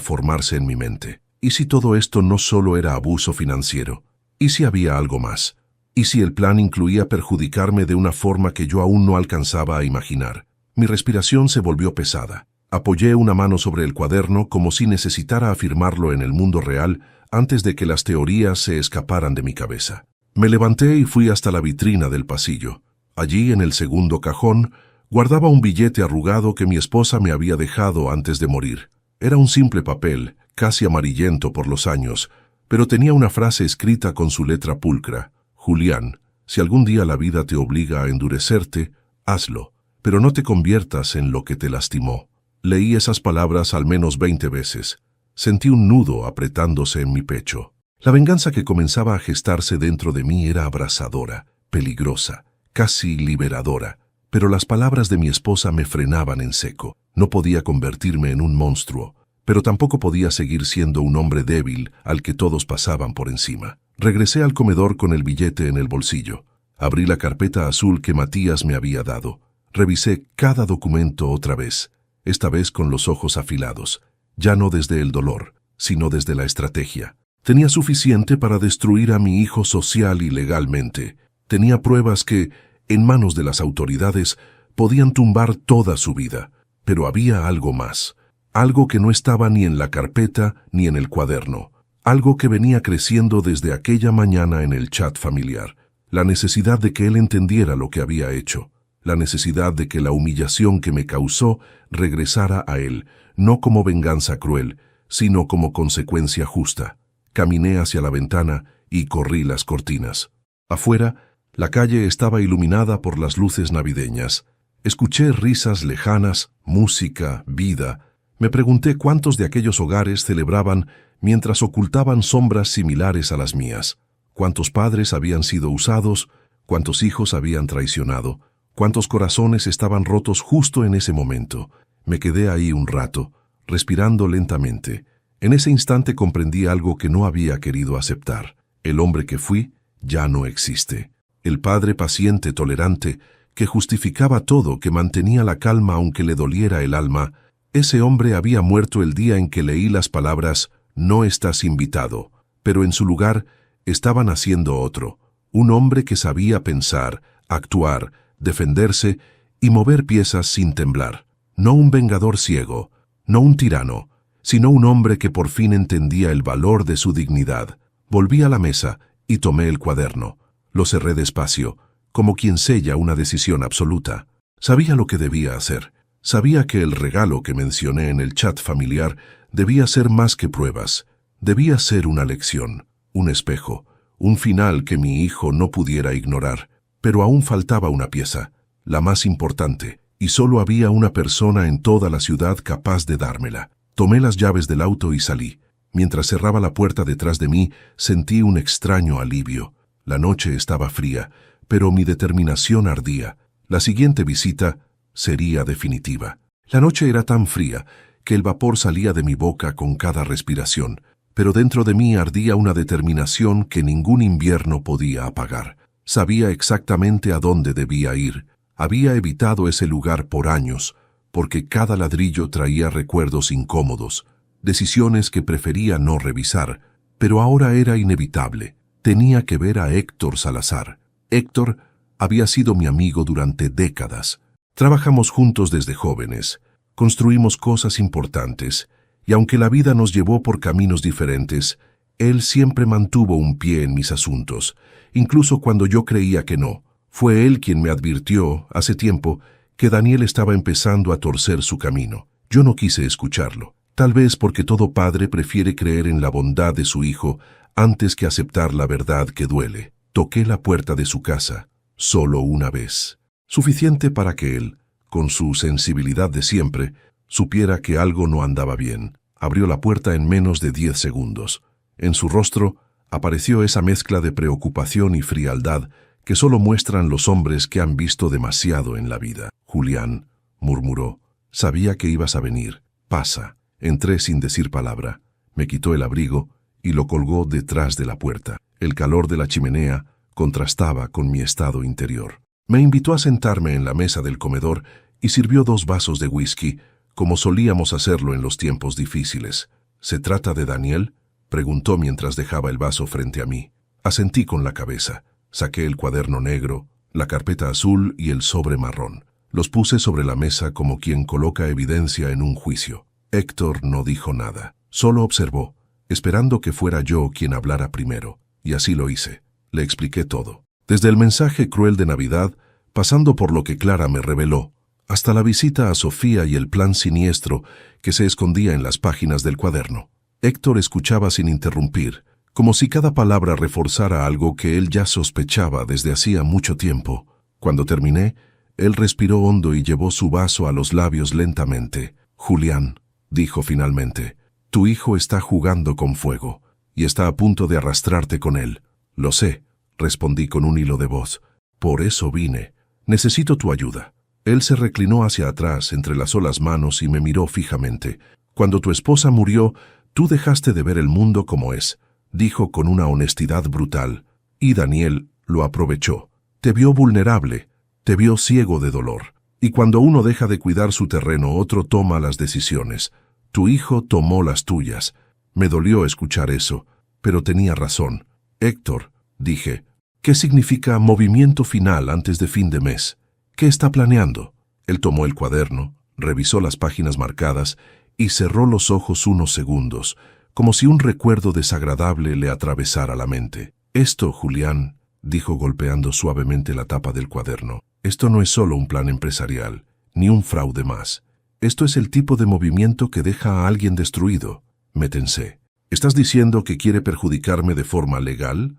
formarse en mi mente. ¿Y si todo esto no solo era abuso financiero? ¿Y si había algo más? ¿Y si el plan incluía perjudicarme de una forma que yo aún no alcanzaba a imaginar? Mi respiración se volvió pesada. Apoyé una mano sobre el cuaderno como si necesitara afirmarlo en el mundo real antes de que las teorías se escaparan de mi cabeza. Me levanté y fui hasta la vitrina del pasillo. Allí, en el segundo cajón, guardaba un billete arrugado que mi esposa me había dejado antes de morir. Era un simple papel, casi amarillento por los años, pero tenía una frase escrita con su letra pulcra. Julián, si algún día la vida te obliga a endurecerte, hazlo, pero no te conviertas en lo que te lastimó. Leí esas palabras al menos 20 veces. Sentí un nudo apretándose en mi pecho. La venganza que comenzaba a gestarse dentro de mí era abrasadora, peligrosa, casi liberadora, pero las palabras de mi esposa me frenaban en seco. No podía convertirme en un monstruo, pero tampoco podía seguir siendo un hombre débil al que todos pasaban por encima. Regresé al comedor con el billete en el bolsillo. Abrí la carpeta azul que Matías me había dado. Revisé cada documento otra vez, esta vez con los ojos afilados, ya no desde el dolor, sino desde la estrategia. Tenía suficiente para destruir a mi hijo social y legalmente. Tenía pruebas que, en manos de las autoridades, podían tumbar toda su vida. Pero había algo más, algo que no estaba ni en la carpeta ni en el cuaderno, algo que venía creciendo desde aquella mañana en el chat familiar, la necesidad de que él entendiera lo que había hecho, la necesidad de que la humillación que me causó regresara a él, no como venganza cruel, sino como consecuencia justa. Caminé hacia la ventana y corrí las cortinas. Afuera, la calle estaba iluminada por las luces navideñas. Escuché risas lejanas, música, vida. Me pregunté cuántos de aquellos hogares celebraban mientras ocultaban sombras similares a las mías. Cuántos padres habían sido usados, cuántos hijos habían traicionado, cuántos corazones estaban rotos justo en ese momento. Me quedé ahí un rato, respirando lentamente. En ese instante comprendí algo que no había querido aceptar. El hombre que fui ya no existe. El padre paciente, tolerante, que justificaba todo, que mantenía la calma aunque le doliera el alma, ese hombre había muerto el día en que leí las palabras «No estás invitado», pero en su lugar estaba naciendo otro, un hombre que sabía pensar, actuar, defenderse y mover piezas sin temblar. No un vengador ciego, no un tirano, sino un hombre que por fin entendía el valor de su dignidad. Volví a la mesa y tomé el cuaderno. Lo cerré despacio, como quien sella una decisión absoluta. Sabía lo que debía hacer. Sabía que el regalo que mencioné en el chat familiar debía ser más que pruebas. Debía ser una lección, un espejo, un final que mi hijo no pudiera ignorar. Pero aún faltaba una pieza, la más importante, y solo había una persona en toda la ciudad capaz de dármela. Tomé las llaves del auto y salí. Mientras cerraba la puerta detrás de mí, sentí un extraño alivio. La noche estaba fría, pero mi determinación ardía. La siguiente visita sería definitiva. La noche era tan fría que el vapor salía de mi boca con cada respiración, pero dentro de mí ardía una determinación que ningún invierno podía apagar. Sabía exactamente a dónde debía ir. Había evitado ese lugar por años, porque cada ladrillo traía recuerdos incómodos, decisiones que prefería no revisar, pero ahora era inevitable. Tenía que ver a Héctor Salazar. Héctor había sido mi amigo durante décadas. Trabajamos juntos desde jóvenes, construimos cosas importantes, y aunque la vida nos llevó por caminos diferentes, él siempre mantuvo un pie en mis asuntos, incluso cuando yo creía que no. Fue él quien me advirtió, hace tiempo, que Daniel estaba empezando a torcer su camino. Yo no quise escucharlo, tal vez porque todo padre prefiere creer en la bondad de su hijo antes que aceptar la verdad que duele. Toqué la puerta de su casa, solo una vez. Suficiente para que él, con su sensibilidad de siempre, supiera que algo no andaba bien. Abrió la puerta en menos de 10 segundos. En su rostro apareció esa mezcla de preocupación y frialdad que solo muestran los hombres que han visto demasiado en la vida. Julián, murmuró, sabía que ibas a venir. Pasa. Entré sin decir palabra. Me quitó el abrigo y lo colgó detrás de la puerta. El calor de la chimenea contrastaba con mi estado interior. Me invitó a sentarme en la mesa del comedor y sirvió 2 vasos de whisky, como solíamos hacerlo en los tiempos difíciles. ¿Se trata de Daniel?, preguntó mientras dejaba el vaso frente a mí. Asentí con la cabeza. Saqué el cuaderno negro, la carpeta azul y el sobre marrón. Los puse sobre la mesa como quien coloca evidencia en un juicio. Héctor no dijo nada. Solo observó, esperando que fuera yo quien hablara primero. Y así lo hice. Le expliqué todo. Desde el mensaje cruel de Navidad, pasando por lo que Clara me reveló, hasta la visita a Sofía y el plan siniestro que se escondía en las páginas del cuaderno. Héctor escuchaba sin interrumpir, como si cada palabra reforzara algo que él ya sospechaba desde hacía mucho tiempo. Cuando terminé, él respiró hondo y llevó su vaso a los labios lentamente. «Julián», dijo finalmente, «tu hijo está jugando con fuego y está a punto de arrastrarte con él». «Lo sé», respondí con un hilo de voz. «Por eso vine. Necesito tu ayuda». Él se reclinó hacia atrás, entrelazó las manos y me miró fijamente. «Cuando tu esposa murió, tú dejaste de ver el mundo como es», dijo con una honestidad brutal. «Y Daniel lo aprovechó. Te vio vulnerable, te vio ciego de dolor. Y cuando uno deja de cuidar su terreno, otro toma las decisiones. Tu hijo tomó las tuyas». Me dolió escuchar eso, pero tenía razón. «Héctor», dije, «¿qué significa movimiento final antes de fin de mes? ¿Qué está planeando?». Él tomó el cuaderno, revisó las páginas marcadas y cerró los ojos unos segundos, como si un recuerdo desagradable le atravesara la mente. «Esto, Julián», dijo golpeando suavemente la tapa del cuaderno, «esto no es solo un plan empresarial, ni un fraude más. Esto es el tipo de movimiento que deja a alguien destruido». Me tensé. «¿Estás diciendo que quiere perjudicarme de forma legal,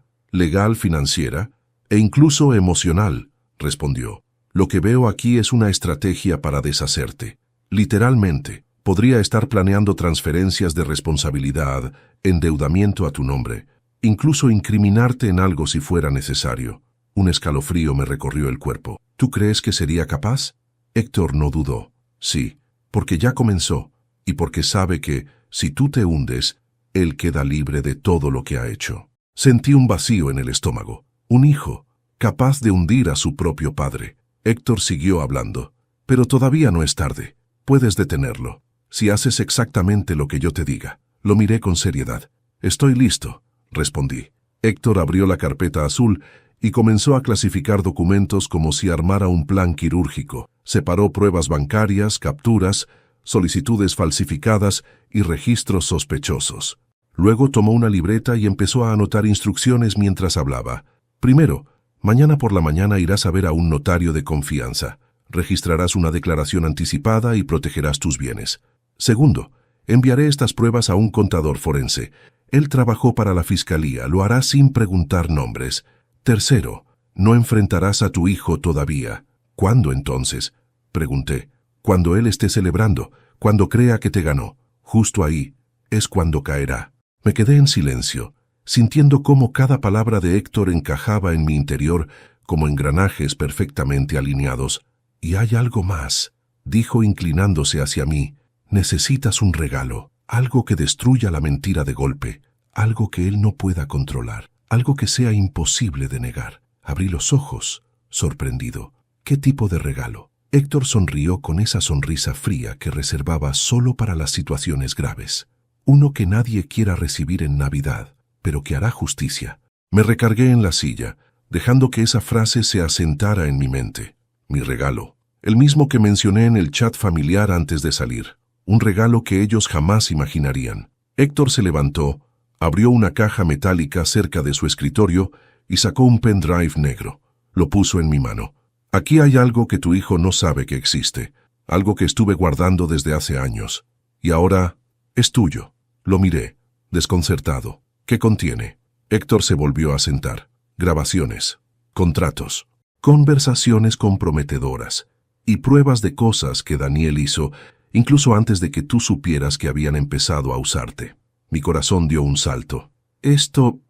financiera e incluso emocional?», respondió. «Lo que veo aquí es una estrategia para deshacerte. Literalmente, podría estar planeando transferencias de responsabilidad, endeudamiento a tu nombre, incluso incriminarte en algo si fuera necesario». Un escalofrío me recorrió el cuerpo. «¿Tú crees que sería capaz?». Héctor no dudó. «Sí, porque ya comenzó, y porque sabe que, si tú te hundes, él queda libre de todo lo que ha hecho». Sentí un vacío en el estómago. Un hijo, capaz de hundir a su propio padre. Héctor siguió hablando. «Pero todavía no es tarde. Puedes detenerlo, si haces exactamente lo que yo te diga». Lo miré con seriedad. «Estoy listo», respondí. Héctor abrió la carpeta azul y comenzó a clasificar documentos como si armara un plan quirúrgico. Separó pruebas bancarias, capturas, solicitudes falsificadas y registros sospechosos. Luego tomó una libreta y empezó a anotar instrucciones mientras hablaba. «Primero, mañana por la mañana irás a ver a un notario de confianza. Registrarás una declaración anticipada y protegerás tus bienes. Segundo, enviaré estas pruebas a un contador forense. Él trabajó para la fiscalía, lo hará sin preguntar nombres. Tercero, no enfrentarás a tu hijo todavía». «¿Cuándo entonces?», pregunté. «Cuando él esté celebrando, cuando crea que te ganó. Justo ahí es cuando caerá». Me quedé en silencio, sintiendo cómo cada palabra de Héctor encajaba en mi interior como engranajes perfectamente alineados. «Y hay algo más», dijo inclinándose hacia mí. «Necesitas un regalo, algo que destruya la mentira de golpe, algo que él no pueda controlar, algo que sea imposible de negar». Abrí los ojos, sorprendido. «¿Qué tipo de regalo?». Héctor sonrió con esa sonrisa fría que reservaba solo para las situaciones graves. «Uno que nadie quiera recibir en Navidad, pero que hará justicia». Me recargué en la silla, dejando que esa frase se asentara en mi mente. Mi regalo, el mismo que mencioné en el chat familiar antes de salir. Un regalo que ellos jamás imaginarían. Héctor se levantó, abrió una caja metálica cerca de su escritorio y sacó un pendrive negro. Lo puso en mi mano. «Aquí hay algo que tu hijo no sabe que existe, algo que estuve guardando desde hace años. Y ahora es tuyo». Lo miré, desconcertado. «¿Qué contiene?». Héctor se volvió a sentar. «Grabaciones, contratos, conversaciones comprometedoras y pruebas de cosas que Daniel hizo, incluso antes de que tú supieras que habían empezado a usarte». Mi corazón dio un salto. Esto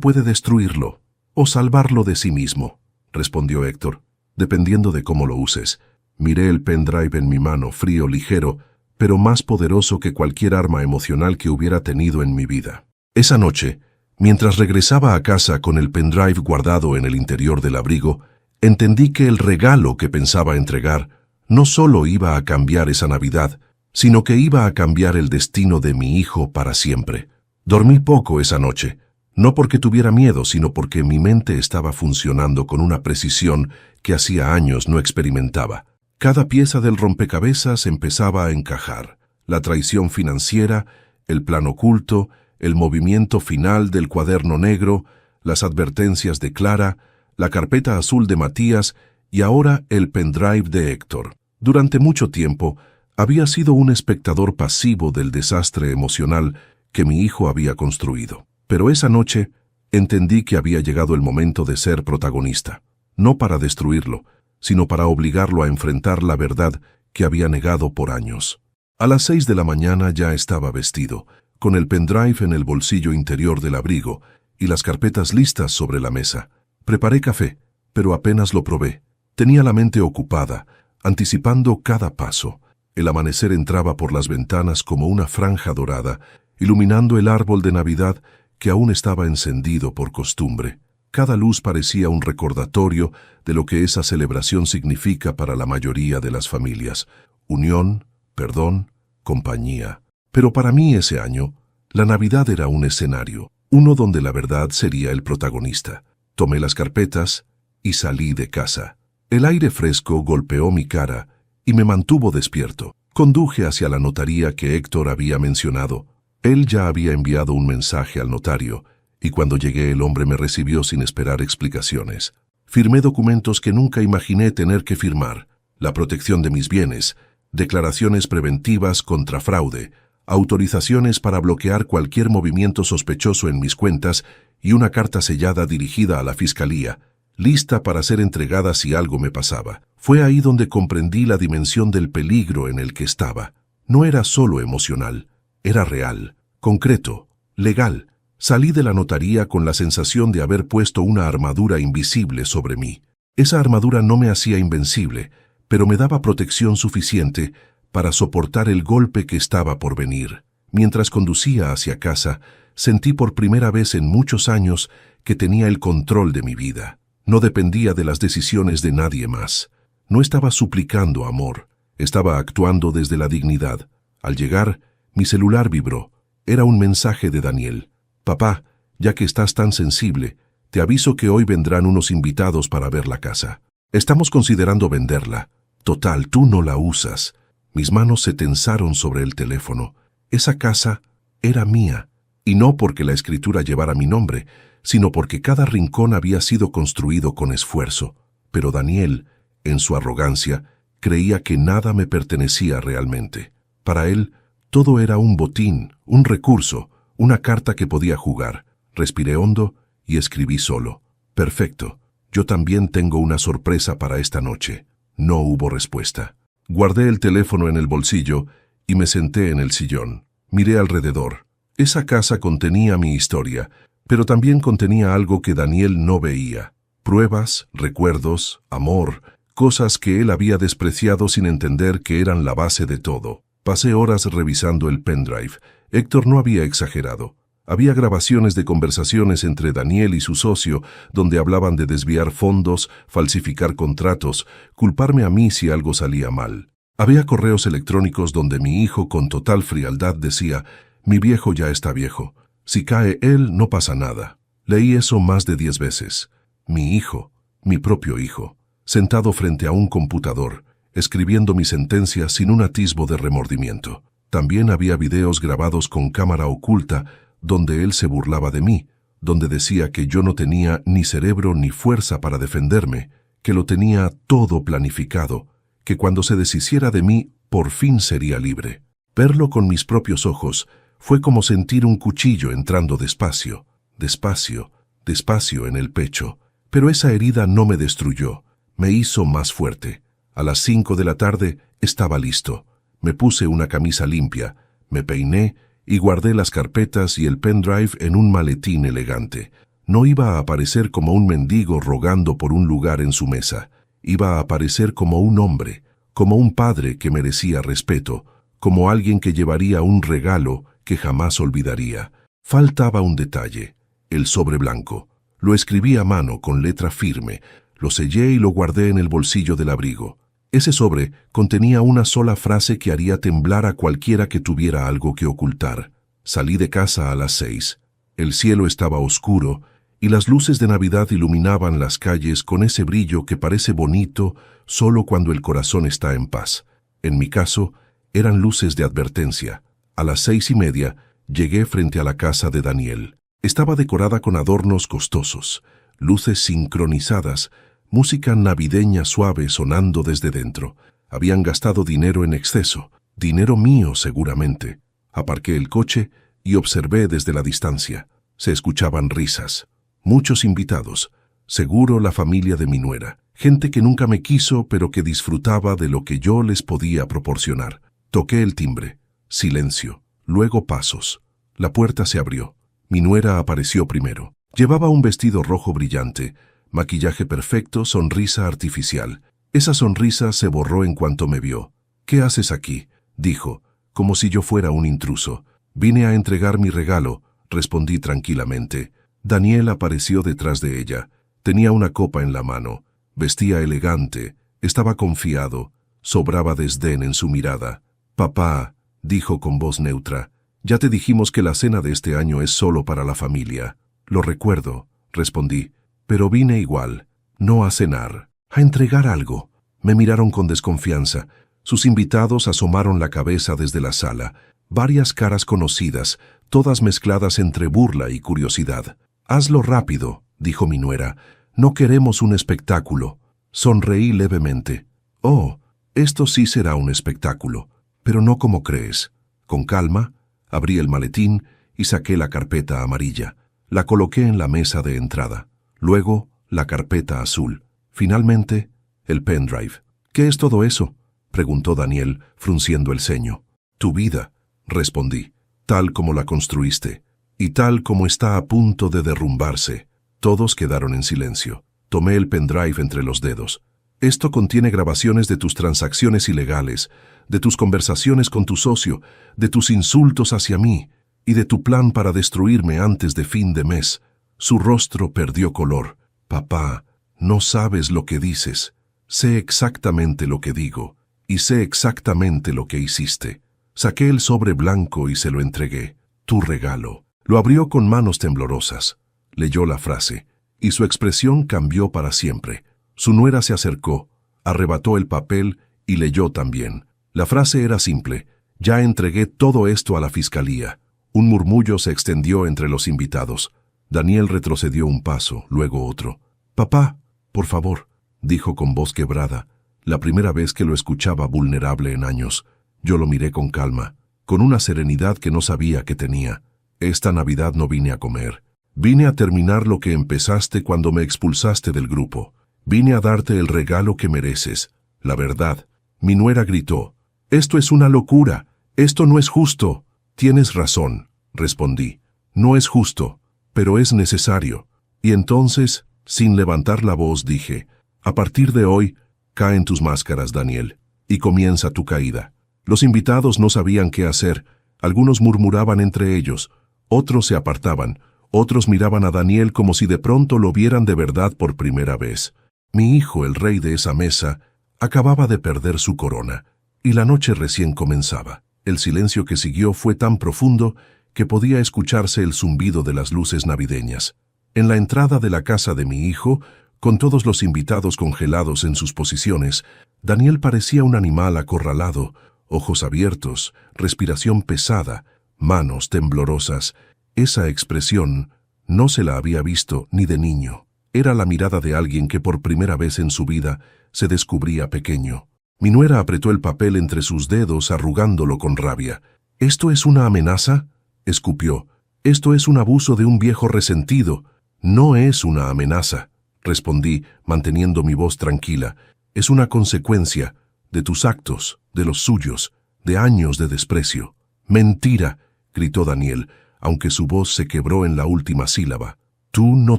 puede destruirlo o salvarlo de sí mismo», respondió Héctor, «dependiendo de cómo lo uses». Miré el pendrive en mi mano, frío, ligero, pero más poderoso que cualquier arma emocional que hubiera tenido en mi vida. Esa noche, mientras regresaba a casa con el pendrive guardado en el interior del abrigo, Entendí que el regalo que pensaba entregar no solo iba a cambiar esa Navidad, sino que iba a cambiar el destino de mi hijo para siempre. Dormí poco esa noche, no porque tuviera miedo, sino porque mi mente estaba funcionando con una precisión que hacía años no experimentaba. Cada pieza del rompecabezas empezaba a encajar. La traición financiera, el plan oculto, el movimiento final del cuaderno negro, las advertencias de Clara, la carpeta azul de Matías y ahora el pendrive de Héctor. Durante mucho tiempo, había sido un espectador pasivo del desastre emocional que mi hijo había construido. Pero esa noche entendí que había llegado el momento de ser protagonista, no para destruirlo, sino para obligarlo a enfrentar la verdad que había negado por años. A las 6 de la mañana ya estaba vestido, con el pendrive en el bolsillo interior del abrigo y las carpetas listas sobre la mesa. Preparé café, pero apenas lo probé. Tenía la mente ocupada, anticipando cada paso. El amanecer entraba por las ventanas como una franja dorada, iluminando el árbol de Navidad que aún estaba encendido por costumbre. Cada luz parecía un recordatorio de lo que esa celebración significa para la mayoría de las familias: unión, perdón, compañía. Pero para mí ese año, la Navidad era un escenario, uno donde la verdad sería el protagonista. Tomé las carpetas y salí de casa. El aire fresco golpeó mi cara y me mantuvo despierto. Conduje hacia la notaría que Héctor había mencionado. Él ya había enviado un mensaje al notario, y cuando llegué el hombre me recibió sin esperar explicaciones. Firmé documentos que nunca imaginé tener que firmar: la protección de mis bienes, declaraciones preventivas contra fraude, autorizaciones para bloquear cualquier movimiento sospechoso en mis cuentas y una carta sellada dirigida a la fiscalía, lista para ser entregada si algo me pasaba. Fue ahí donde comprendí la dimensión del peligro en el que estaba. No era solo emocional, era real, concreto, legal. Salí de la notaría con la sensación de haber puesto una armadura invisible sobre mí. Esa armadura no me hacía invencible, pero me daba protección suficiente para soportar el golpe que estaba por venir. Mientras conducía hacia casa, sentí por primera vez en muchos años que tenía el control de mi vida. No dependía de las decisiones de nadie más. No estaba suplicando amor, estaba actuando desde la dignidad. Al llegar, mi celular vibró. Era un mensaje de Daniel. «Papá, ya que estás tan sensible, te aviso que hoy vendrán unos invitados para ver la casa. Estamos considerando venderla. Total, tú no la usas». Mis manos se tensaron sobre el teléfono. Esa casa era mía, y no porque la escritura llevara mi nombre, sino porque cada rincón había sido construido con esfuerzo. Pero Daniel, en su arrogancia, creía que nada me pertenecía realmente. Para él, todo era un botín, un recurso, una carta que podía jugar. Respiré hondo y escribí solo: «Perfecto, yo también tengo una sorpresa para esta noche». No hubo respuesta. Guardé el teléfono en el bolsillo y me senté en el sillón. Miré alrededor. Esa casa contenía mi historia, pero también contenía algo que Daniel no veía: pruebas, recuerdos, amor, cosas que él había despreciado sin entender que eran la base de todo. Pasé horas revisando el pendrive. Héctor no había exagerado. Había grabaciones de conversaciones entre Daniel y su socio donde hablaban de desviar fondos, falsificar contratos, culparme a mí si algo salía mal. Había correos electrónicos donde mi hijo con total frialdad decía: «Mi viejo ya está viejo. Si cae él, no pasa nada». Leí eso más de 10 veces. Mi hijo, mi propio hijo, sentado frente a un computador, escribiendo mi sentencia sin un atisbo de remordimiento. También había videos grabados con cámara oculta donde él se burlaba de mí, donde decía que yo no tenía ni cerebro ni fuerza para defenderme, que lo tenía todo planificado, que cuando se deshiciera de mí, por fin sería libre. Verlo con mis propios ojos fue como sentir un cuchillo entrando despacio, despacio, despacio en el pecho. Pero esa herida no me destruyó, me hizo más fuerte. A las 5 de la tarde estaba listo. Me puse una camisa limpia, me peiné y guardé las carpetas y el pendrive en un maletín elegante. No iba a aparecer como un mendigo rogando por un lugar en su mesa. Iba a aparecer como un hombre, como un padre que merecía respeto, como alguien que llevaría un regalo que jamás olvidaría. Faltaba un detalle: el sobre blanco. Lo escribí a mano con letra firme. Lo sellé y lo guardé en el bolsillo del abrigo. Ese sobre contenía una sola frase que haría temblar a cualquiera que tuviera algo que ocultar. Salí de casa a las 6. El cielo estaba oscuro y las luces de Navidad iluminaban las calles con ese brillo que parece bonito solo cuando el corazón está en paz. En mi caso, eran luces de advertencia. A las 6:30 llegué frente a la casa de Daniel. Estaba decorada con adornos costosos, luces sincronizadas, música navideña suave sonando desde dentro. Habían gastado dinero en exceso, dinero mío seguramente. Aparqué el coche y observé desde la distancia. Se escuchaban risas. Muchos invitados, seguro la familia de mi nuera. Gente que nunca me quiso pero que disfrutaba de lo que yo les podía proporcionar. Toqué el timbre. Silencio. Luego pasos. La puerta se abrió. Mi nuera apareció primero. Llevaba un vestido rojo brillante, maquillaje perfecto, sonrisa artificial. Esa sonrisa se borró en cuanto me vio. «¿Qué haces aquí?», dijo, como si yo fuera un intruso. «Vine a entregar mi regalo», respondí tranquilamente. Daniel apareció detrás de ella. Tenía una copa en la mano. Vestía elegante. Estaba confiado. Sobraba desdén en su mirada. «Papá», dijo con voz neutra, «ya te dijimos que la cena de este año es solo para la familia». «Lo recuerdo», respondí, «pero vine igual, no a cenar, a entregar algo». Me miraron con desconfianza. Sus invitados asomaron la cabeza desde la sala. Varias caras conocidas, todas mezcladas entre burla y curiosidad. «Hazlo rápido», dijo mi nuera. «No queremos un espectáculo». Sonreí levemente. «Oh, esto sí será un espectáculo, pero no como crees». Con calma, abrí el maletín y saqué la carpeta amarilla. La coloqué en la mesa de entrada. Luego, la carpeta azul. Finalmente, el pendrive. «¿Qué es todo eso?», preguntó Daniel, frunciendo el ceño. «Tu vida», respondí, «tal como la construiste, y tal como está a punto de derrumbarse». Todos quedaron en silencio. Tomé el pendrive entre los dedos. «Esto contiene grabaciones de tus transacciones ilegales, de tus conversaciones con tu socio, de tus insultos hacia mí y de tu plan para destruirme antes de fin de mes». Su rostro perdió color. «Papá, no sabes lo que dices. Sé exactamente lo que digo, y sé exactamente lo que hiciste». Saqué el sobre blanco y se lo entregué. «Tu regalo». Lo abrió con manos temblorosas. Leyó la frase, y su expresión cambió para siempre. Su nuera se acercó, arrebató el papel y leyó también. La frase era simple: «Ya entregué todo esto a la fiscalía». Un murmullo se extendió entre los invitados. Daniel retrocedió un paso, luego otro. «Papá, por favor», dijo con voz quebrada, la primera vez que lo escuchaba vulnerable en años. Yo lo miré con calma, con una serenidad que no sabía que tenía. «Esta Navidad no vine a comer. Vine a terminar lo que empezaste cuando me expulsaste del grupo. Vine a darte el regalo que mereces, la verdad». Mi nuera gritó: «Esto es una locura. Esto no es justo». «Tienes razón», respondí. «No es justo, pero es necesario». Y entonces, sin levantar la voz, dije: «A partir de hoy, caen tus máscaras, Daniel, y comienza tu caída». Los invitados no sabían qué hacer. Algunos murmuraban entre ellos, otros se apartaban, otros miraban a Daniel como si de pronto lo vieran de verdad por primera vez. Mi hijo, el rey de esa mesa, acababa de perder su corona, y la noche recién comenzaba. El silencio que siguió fue tan profundo que podía escucharse el zumbido de las luces navideñas. En la entrada de la casa de mi hijo, con todos los invitados congelados en sus posiciones, Daniel parecía un animal acorralado, ojos abiertos, respiración pesada, manos temblorosas. Esa expresión no se la había visto ni de niño. Era la mirada de alguien que por primera vez en su vida se descubría pequeño. Mi nuera apretó el papel entre sus dedos, arrugándolo con rabia. «¿Esto es una amenaza?», escupió. «Esto es un abuso de un viejo resentido». «No es una amenaza», respondí, manteniendo mi voz tranquila. «Es una consecuencia de tus actos, de los suyos, de años de desprecio». «Mentira», gritó Daniel, aunque su voz se quebró en la última sílaba. «Tú no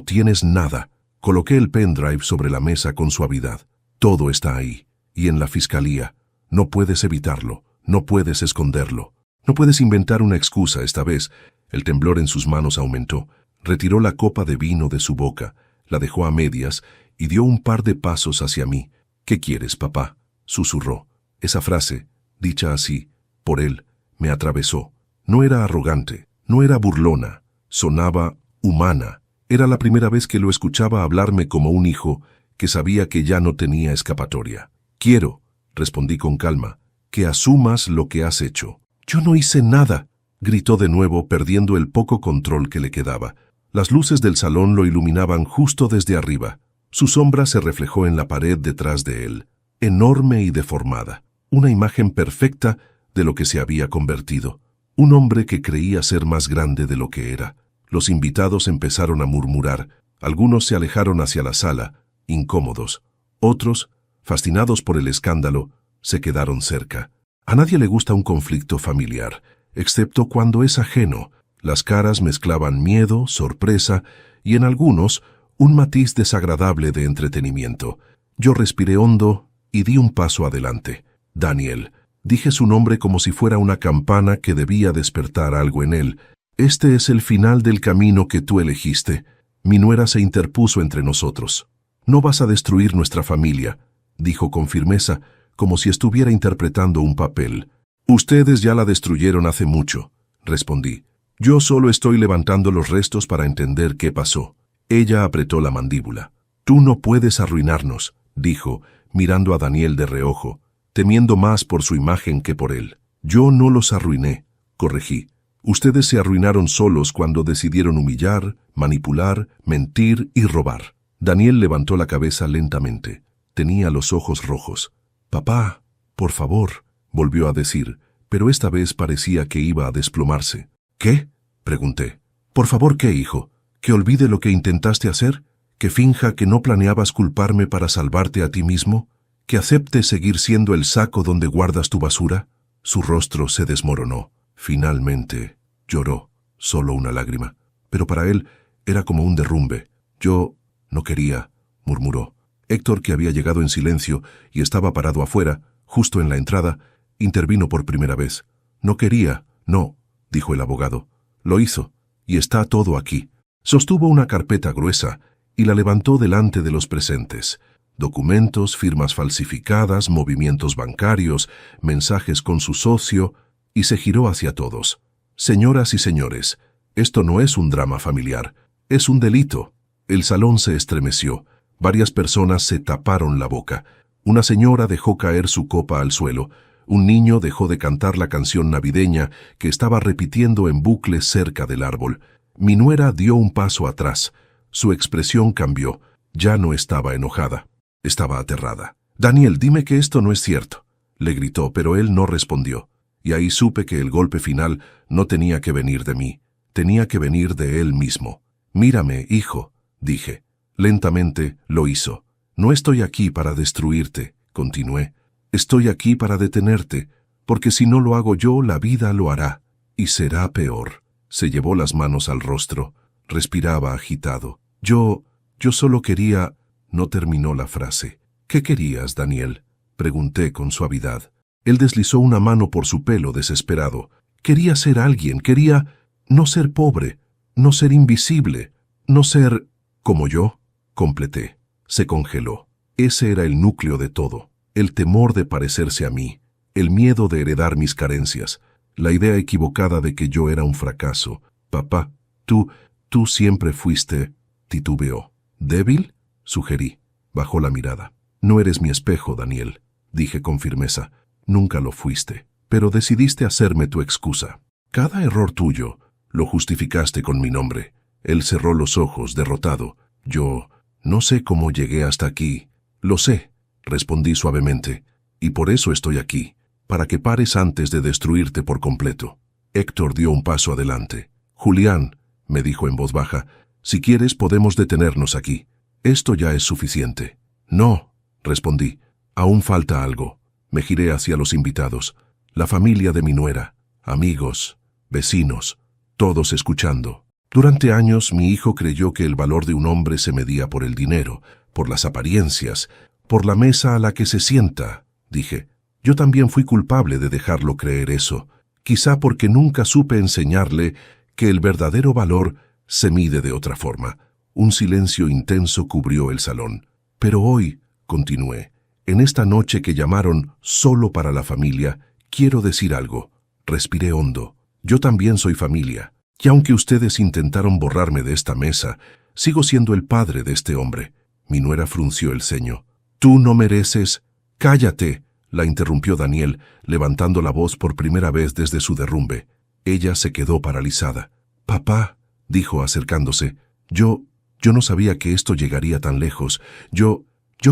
tienes nada». Coloqué el pendrive sobre la mesa con suavidad. «Todo está ahí, y en la fiscalía. No puedes evitarlo, no puedes esconderlo. No puedes inventar una excusa esta vez». El temblor en sus manos aumentó. Retiró la copa de vino de su boca, la dejó a medias y dio un par de pasos hacia mí. «¿Qué quieres, papá?», susurró. Esa frase, dicha así, por él, me atravesó. No era arrogante, no era burlona, sonaba humana. Era la primera vez que lo escuchaba hablarme como un hijo que sabía que ya no tenía escapatoria. «Quiero», respondí con calma, «que asumas lo que has hecho». «Yo no hice nada», gritó de nuevo, perdiendo el poco control que le quedaba. Las luces del salón lo iluminaban justo desde arriba. Su sombra se reflejó en la pared detrás de él, enorme y deformada, una imagen perfecta de lo que se había convertido. Un hombre que creía ser más grande de lo que era. Los invitados empezaron a murmurar. Algunos se alejaron hacia la sala, incómodos. Otros, fascinados por el escándalo, se quedaron cerca. A nadie le gusta un conflicto familiar, excepto cuando es ajeno. Las caras mezclaban miedo, sorpresa y en algunos un matiz desagradable de entretenimiento. Yo respiré hondo y di un paso adelante. «Daniel», dije su nombre como si fuera una campana que debía despertar algo en él. «Este es el final del camino que tú elegiste». Mi nuera se interpuso entre nosotros. «No vas a destruir nuestra familia», dijo con firmeza, como si estuviera interpretando un papel. «Ustedes ya la destruyeron hace mucho», respondí. «Yo solo estoy levantando los restos para entender qué pasó». Ella apretó la mandíbula. «Tú no puedes arruinarnos», dijo, mirando a Daniel de reojo, temiendo más por su imagen que por él. «Yo no los arruiné», corregí. «Ustedes se arruinaron solos cuando decidieron humillar, manipular, mentir y robar». Daniel levantó la cabeza lentamente. Tenía los ojos rojos. «Papá, por favor», volvió a decir, pero esta vez parecía que iba a desplomarse. «¿Qué?», pregunté. «Por favor, ¿qué, hijo? ¿Que olvide lo que intentaste hacer? ¿Que finja que no planeabas culparme para salvarte a ti mismo? ¿Que acepte seguir siendo el saco donde guardas tu basura?» Su rostro se desmoronó. Finalmente lloró, solo una lágrima. Pero para él era como un derrumbe. «Yo no quería», murmuró. Héctor, que había llegado en silencio y estaba parado afuera, justo en la entrada, intervino por primera vez. «No quería, no», dijo el abogado. «Lo hizo, y está todo aquí». Sostuvo una carpeta gruesa y la levantó delante de los presentes. Documentos, firmas falsificadas, movimientos bancarios, mensajes con su socio, y se giró hacia todos. «Señoras y señores, esto no es un drama familiar, es un delito». El salón se estremeció. Varias personas se taparon la boca. Una señora dejó caer su copa al suelo. Un niño dejó de cantar la canción navideña que estaba repitiendo en bucle cerca del árbol. Mi nuera dio un paso atrás. Su expresión cambió. Ya no estaba enojada. Estaba aterrada. «Daniel, dime que esto no es cierto», le gritó, pero él no respondió. Y ahí supe que el golpe final no tenía que venir de mí. Tenía que venir de él mismo. «Mírame, hijo», dije. Lentamente lo hizo. «No estoy aquí para destruirte», continué. «Estoy aquí para detenerte, porque si no lo hago yo, la vida lo hará. Y será peor». Se llevó las manos al rostro. Respiraba agitado. Yo solo quería... No terminó la frase. «¿Qué querías, Daniel?», pregunté con suavidad. Él deslizó una mano por su pelo desesperado. «Quería ser alguien, quería no ser pobre, no ser invisible, no ser como yo», completé. Se congeló. Ese era el núcleo de todo. El temor de parecerse a mí, el miedo de heredar mis carencias, la idea equivocada de que yo era un fracaso. «Papá, tú siempre fuiste», titubeó. «¿Débil?», sugerí. Bajó la mirada. «No eres mi espejo, Daniel», dije con firmeza. «Nunca lo fuiste, pero decidiste hacerme tu excusa. Cada error tuyo lo justificaste con mi nombre». Él cerró los ojos, derrotado. «Yo no sé cómo llegué hasta aquí». «Lo sé», respondí suavemente, «y por eso estoy aquí, para que pares antes de destruirte por completo». Héctor dio un paso adelante. «Julián», me dijo en voz baja, «si quieres podemos detenernos aquí. Esto ya es suficiente». «No», respondí, «aún falta algo». Me giré hacia los invitados, la familia de mi nuera, amigos, vecinos, todos escuchando. Durante años mi hijo creyó que el valor de un hombre se medía por el dinero, por las apariencias, por la mesa a la que se sienta, dije. Yo también fui culpable de dejarlo creer eso, quizá porque nunca supe enseñarle que el verdadero valor se mide de otra forma. Un silencio intenso cubrió el salón. Pero hoy, continué, en esta noche que llamaron solo para la familia, quiero decir algo. Respiré hondo. Yo también soy familia. Y aunque ustedes intentaron borrarme de esta mesa, sigo siendo el padre de este hombre. Mi nuera frunció el ceño. Tú no mereces... ¡Cállate!, la interrumpió Daniel, levantando la voz por primera vez desde su derrumbe. Ella se quedó paralizada. Papá, dijo acercándose, yo no sabía que esto llegaría tan lejos. Yo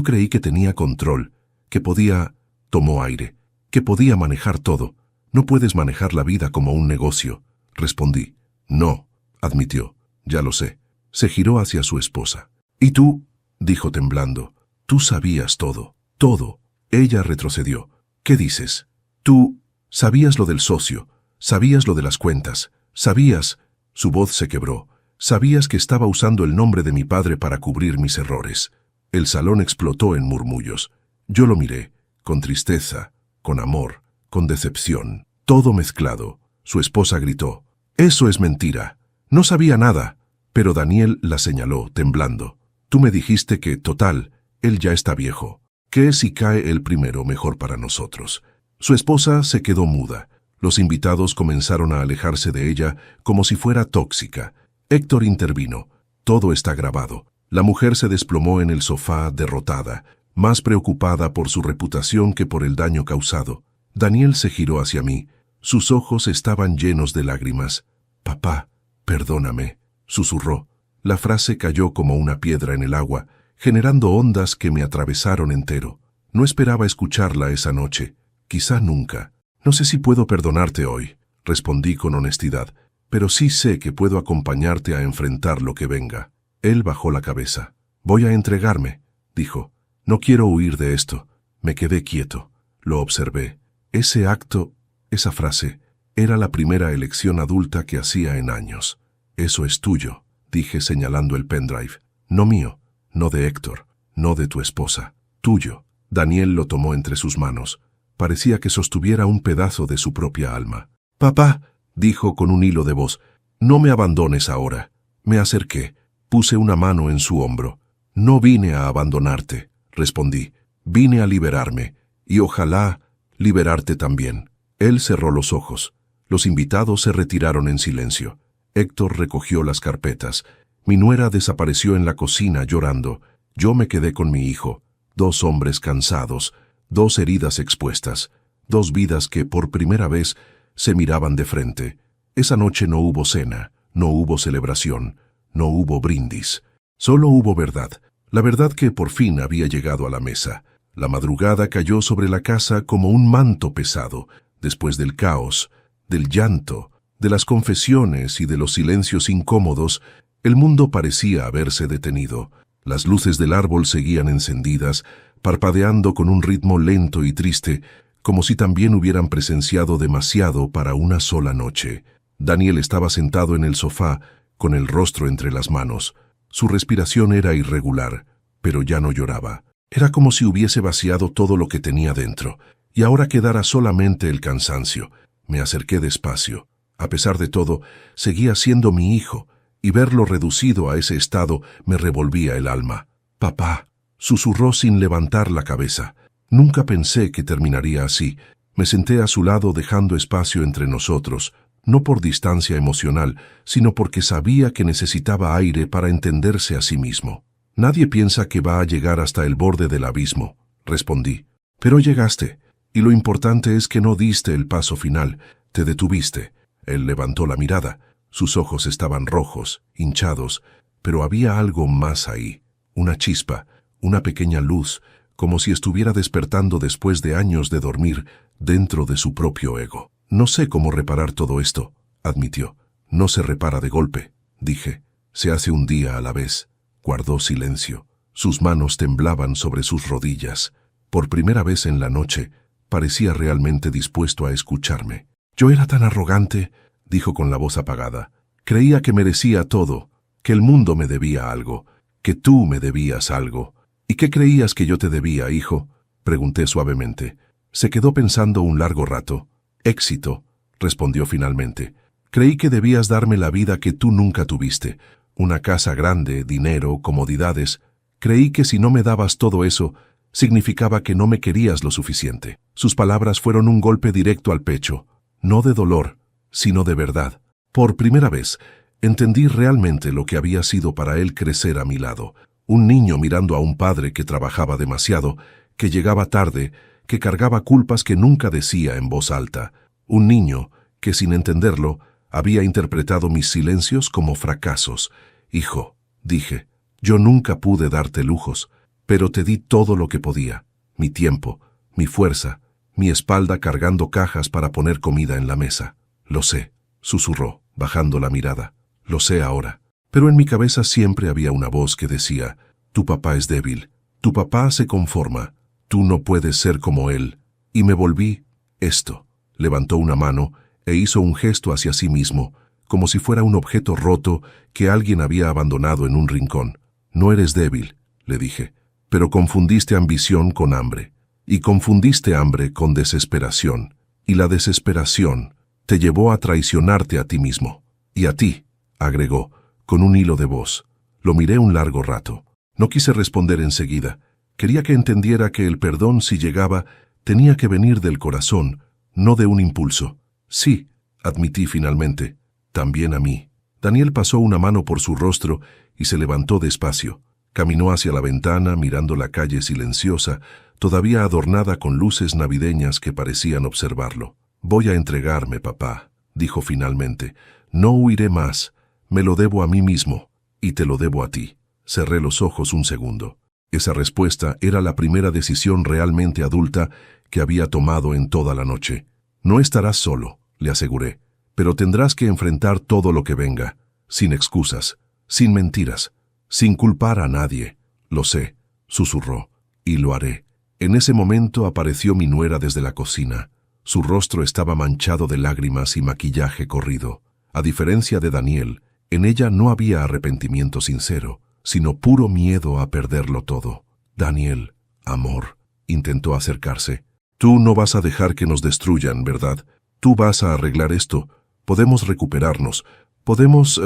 creí que tenía control, que podía... Tomó aire, que podía manejar todo. No puedes manejar la vida como un negocio, respondí. No, admitió, ya lo sé. Se giró hacia su esposa. ¿Y tú?, dijo temblando. Tú sabías todo, todo. Ella retrocedió. ¿Qué dices? Tú sabías lo del socio, sabías lo de las cuentas, sabías... Su voz se quebró. Sabías que estaba usando el nombre de mi padre para cubrir mis errores. El salón explotó en murmullos. Yo lo miré, con tristeza, con amor, con decepción, todo mezclado. Su esposa gritó. Eso es mentira. No sabía nada. Pero Daniel la señaló, temblando. Tú me dijiste que, total, él ya está viejo. ¿Qué si cae el primero mejor para nosotros? Su esposa se quedó muda. Los invitados comenzaron a alejarse de ella como si fuera tóxica. Héctor intervino. Todo está grabado. La mujer se desplomó en el sofá derrotada, más preocupada por su reputación que por el daño causado. Daniel se giró hacia mí. Sus ojos estaban llenos de lágrimas. Papá, perdóname, susurró. La frase cayó como una piedra en el agua, generando ondas que me atravesaron entero. No esperaba escucharla esa noche. Quizá nunca. No sé si puedo perdonarte hoy, respondí con honestidad, pero sí sé que puedo acompañarte a enfrentar lo que venga. Él bajó la cabeza. Voy a entregarme, dijo. No quiero huir de esto. Me quedé quieto. Lo observé. Ese acto, esa frase, era la primera elección adulta que hacía en años. Eso es tuyo, dije señalando el pendrive. No mío, no de Héctor, no de tu esposa. Tuyo. Daniel lo tomó entre sus manos. Parecía que sostuviera un pedazo de su propia alma. Papá, dijo con un hilo de voz, no me abandones ahora. Me acerqué, puse una mano en su hombro. No vine a abandonarte, respondí. Vine a liberarme, y ojalá liberarte también. Él cerró los ojos. Los invitados se retiraron en silencio. Héctor recogió las carpetas. Mi nuera desapareció en la cocina llorando. Yo me quedé con mi hijo. 2 hombres cansados, 2 heridas expuestas, 2 vidas que por primera vez se miraban de frente. Esa noche no hubo cena, no hubo celebración, no hubo brindis. Solo hubo verdad, la verdad que por fin había llegado a la mesa. La madrugada cayó sobre la casa como un manto pesado, después del caos, del llanto, de las confesiones y de los silencios incómodos. El mundo parecía haberse detenido. Las luces del árbol seguían encendidas, parpadeando con un ritmo lento y triste, como si también hubieran presenciado demasiado para una sola noche. Daniel estaba sentado en el sofá, con el rostro entre las manos. Su respiración era irregular, pero ya no lloraba. Era como si hubiese vaciado todo lo que tenía dentro, y ahora quedara solamente el cansancio. Me acerqué despacio. A pesar de todo, seguía siendo mi hijo, y verlo reducido a ese estado me revolvía el alma. Papá, susurró sin levantar la cabeza. Nunca pensé que terminaría así. Me senté a su lado dejando espacio entre nosotros, no por distancia emocional, sino porque sabía que necesitaba aire para entenderse a sí mismo. Nadie piensa que va a llegar hasta el borde del abismo, respondí. Pero llegaste, y lo importante es que no diste el paso final, te detuviste. Él levantó la mirada. Sus ojos estaban rojos, hinchados, pero había algo más ahí, una chispa, una pequeña luz, como si estuviera despertando después de años de dormir dentro de su propio ego. No sé cómo reparar todo esto, admitió. No se repara de golpe, dije. Se hace un día a la vez. Guardó silencio. Sus manos temblaban sobre sus rodillas. Por primera vez en la noche, parecía realmente dispuesto a escucharme. Yo era tan arrogante, dijo con la voz apagada. Creía que merecía todo, que el mundo me debía algo, que tú me debías algo. ¿Y qué creías que yo te debía, hijo?, pregunté suavemente. Se quedó pensando un largo rato. Éxito, respondió finalmente. Creí que debías darme la vida que tú nunca tuviste. Una casa grande, dinero, comodidades. Creí que si no me dabas todo eso, significaba que no me querías lo suficiente. Sus palabras fueron un golpe directo al pecho, no de dolor, sino de verdad. Por primera vez, entendí realmente lo que había sido para él crecer a mi lado. Un niño mirando a un padre que trabajaba demasiado, que llegaba tarde, que cargaba culpas que nunca decía en voz alta. Un niño que, sin entenderlo, había interpretado mis silencios como fracasos. Hijo, dije, yo nunca pude darte lujos, pero te di todo lo que podía. Mi tiempo, mi fuerza, mi espalda cargando cajas para poner comida en la mesa. Lo sé, susurró, bajando la mirada. Lo sé ahora. Pero en mi cabeza siempre había una voz que decía, tu papá es débil, tu papá se conforma, tú no puedes ser como él. Y me volví esto. Levantó una mano e hizo un gesto hacia sí mismo, como si fuera un objeto roto que alguien había abandonado en un rincón. No eres débil, le dije, pero confundiste ambición con hambre, y confundiste hambre con desesperación, y la desesperación te llevó a traicionarte a ti mismo. Y a ti, agregó, con un hilo de voz. Lo miré un largo rato. No quise responder enseguida. Quería que entendiera que el perdón, si llegaba, tenía que venir del corazón, no de un impulso. Sí, admití finalmente, también a mí. Daniel pasó una mano por su rostro y se levantó despacio. Caminó hacia la ventana, mirando la calle silenciosa, todavía adornada con luces navideñas que parecían observarlo. Voy a entregarme, papá, dijo finalmente. No huiré más. Me lo debo a mí mismo, y te lo debo a ti. Cerré los ojos un segundo. Esa respuesta era la primera decisión realmente adulta que había tomado en toda la noche. No estarás solo, le aseguré, pero tendrás que enfrentar todo lo que venga, sin excusas, sin mentiras, sin culpar a nadie. Lo sé, susurró, y lo haré. En ese momento apareció mi nuera desde la cocina. Su rostro estaba manchado de lágrimas y maquillaje corrido. A diferencia de Daniel, en ella no había arrepentimiento sincero, sino puro miedo a perderlo todo. Daniel, amor, intentó acercarse. Tú no vas a dejar que nos destruyan, ¿verdad? Tú vas a arreglar esto. Podemos recuperarnos. Podemos...